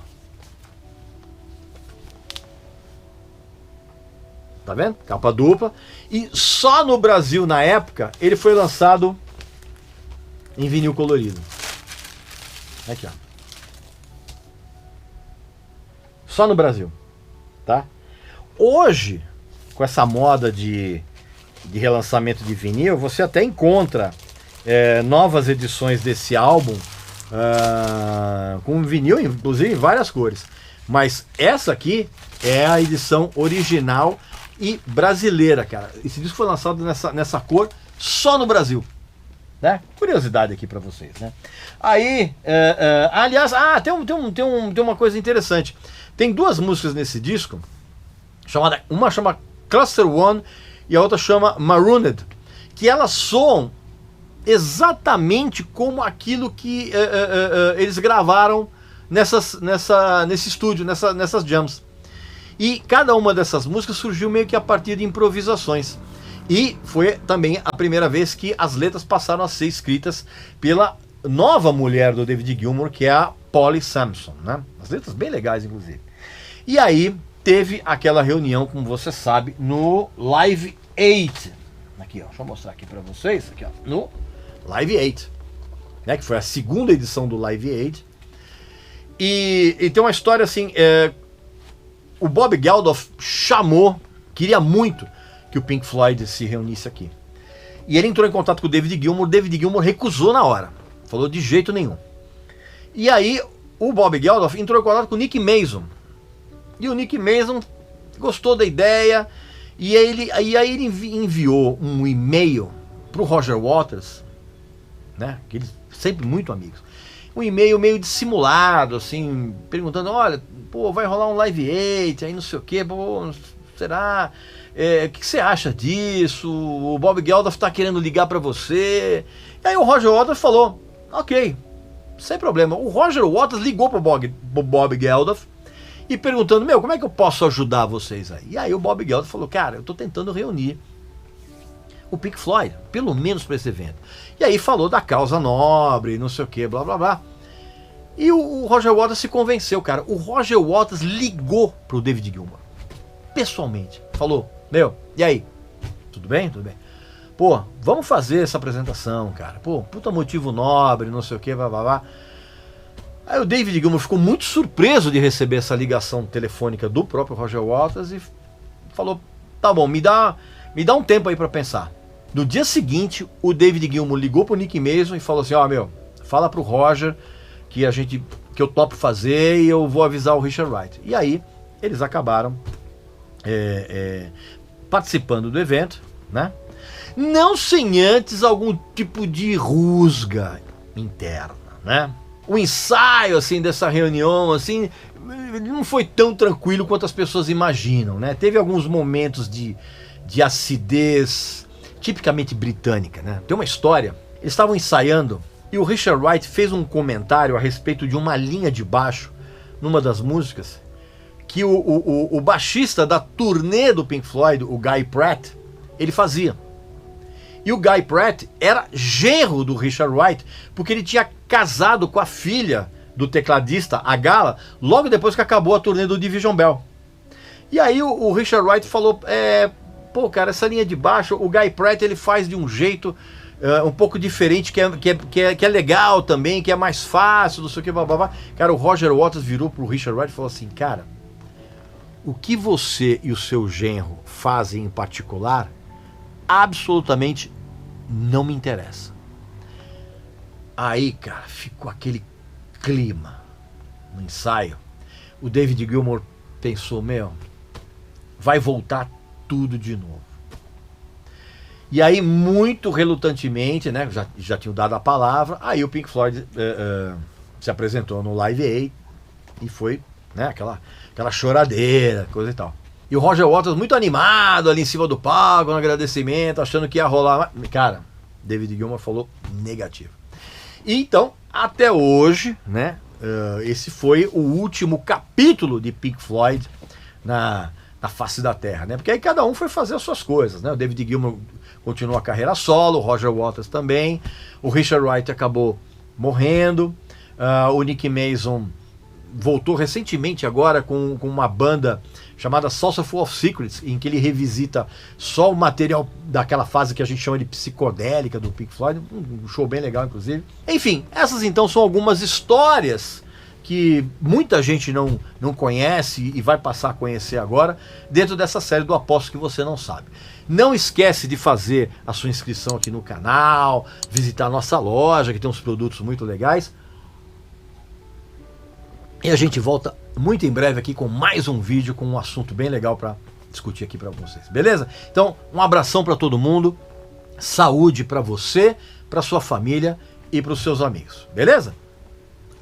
Tá vendo? Capa dupla. E só no Brasil, na época, ele foi lançado em vinil colorido. Aqui, ó. Só no Brasil. Tá? Hoje, com essa moda de relançamento de vinil, você até encontra novas edições desse álbum com vinil, inclusive em várias cores. Mas essa aqui é a edição original e brasileira, cara. Esse disco foi lançado nessa cor só no Brasil. Né? Curiosidade aqui pra vocês, né? Aí, aliás, tem uma coisa interessante. Tem duas músicas nesse disco, uma chama Cluster One e a outra chama Marooned, que elas soam exatamente como aquilo que eles gravaram nesse estúdio, nessas jams. E cada uma dessas músicas surgiu meio que a partir de improvisações. E foi também a primeira vez que as letras passaram a ser escritas pela nova mulher do David Gilmour, que é a Polly Samson, né? As letras bem legais, inclusive. E aí teve aquela reunião, como você sabe, no Live 8. Aqui, ó, deixa eu mostrar aqui pra vocês, aqui, ó, no Live 8, né, que foi a segunda edição do Live 8. E tem uma história assim, o Bob Geldof queria muito que o Pink Floyd se reunisse aqui. E ele entrou em contato com o David Gilmour recusou na hora, falou de jeito nenhum. E aí o Bob Geldof entrou em contato com o Nick Mason. E o Nick Mason gostou da ideia, e aí ele enviou um e-mail pro Roger Waters, né, que eles sempre muito amigos, um e-mail meio dissimulado, assim, perguntando, olha, pô, vai rolar um Live 8, aí não sei o que, pô, será? o que você acha disso? O Bob Geldof tá querendo ligar para você. E aí o Roger Waters falou, ok, sem problema. O Roger Waters ligou pro Bob Geldof e perguntando, como é que eu posso ajudar vocês aí? E aí o Bob Geldof falou, cara, eu tô tentando reunir o Pink Floyd, pelo menos para esse evento. E aí falou da causa nobre, não sei o que, blá blá blá. E o Roger Waters se convenceu, cara. O Roger Waters ligou pro David Gilmour, pessoalmente. Falou, e aí? Tudo bem? Tudo bem. Pô, vamos fazer essa apresentação, cara. Pô, puta motivo nobre, não sei o que, blá blá blá. Aí o David Gilmour ficou muito surpreso de receber essa ligação telefônica do próprio Roger Waters e falou, tá bom, me dá um tempo aí para pensar. No dia seguinte, o David Gilmour ligou pro Nick Mason e falou assim, fala pro Roger que eu topo fazer e eu vou avisar o Richard Wright. E aí, eles acabaram participando do evento, né? Não sem antes algum tipo de rusga interna, né? O ensaio, assim, dessa reunião, assim, não foi tão tranquilo quanto as pessoas imaginam, né? Teve alguns momentos de acidez tipicamente britânica, né? Tem uma história, eles estavam ensaiando e o Richard Wright fez um comentário a respeito de uma linha de baixo numa das músicas que o baixista da turnê do Pink Floyd, o Guy Pratt, ele fazia. E o Guy Pratt era genro do Richard Wright, porque ele tinha casado com a filha do tecladista, a Gala, logo depois que acabou a turnê do Division Bell. E aí o Richard Wright falou, pô, cara, essa linha de baixo, o Guy Pratt ele faz de um jeito um pouco diferente, que é legal também, que é mais fácil, não sei o que, blá, blá, blá. Cara, o Roger Waters virou pro Richard Wright e falou assim, cara, o que você e o seu genro fazem em particular, absolutamente não me interessa. Aí, cara, ficou aquele clima no ensaio. O David Gilmour pensou, vai voltar tudo de novo. E aí, muito relutantemente, né, já tinham dado a palavra, aí o Pink Floyd se apresentou no Live Aid e foi, né, aquela choradeira, coisa e tal. E o Roger Waters muito animado ali em cima do palco, no agradecimento, achando que ia rolar. Cara, David Gilmour falou negativo. E então, até hoje, né, esse foi o último capítulo de Pink Floyd na face da Terra, né? Porque aí cada um foi fazer as suas coisas, né? O David Gilmour continuou a carreira solo, o Roger Waters também, o Richard Wright acabou morrendo, o Nick Mason voltou recentemente agora com uma banda chamada Salsa Full of Secrets, em que ele revisita só o material daquela fase que a gente chama de psicodélica do Pink Floyd, um show bem legal inclusive. Enfim, essas então são algumas histórias que muita gente não conhece e vai passar a conhecer agora dentro dessa série do Aposto que Você Não Sabe. Não esquece de fazer a sua inscrição aqui no canal, visitar a nossa loja que tem uns produtos muito legais. E a gente volta muito em breve aqui com mais um vídeo com um assunto bem legal para discutir aqui para vocês, beleza? Então, um abração para todo mundo, saúde para você, para sua família e para os seus amigos, beleza?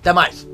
Até mais!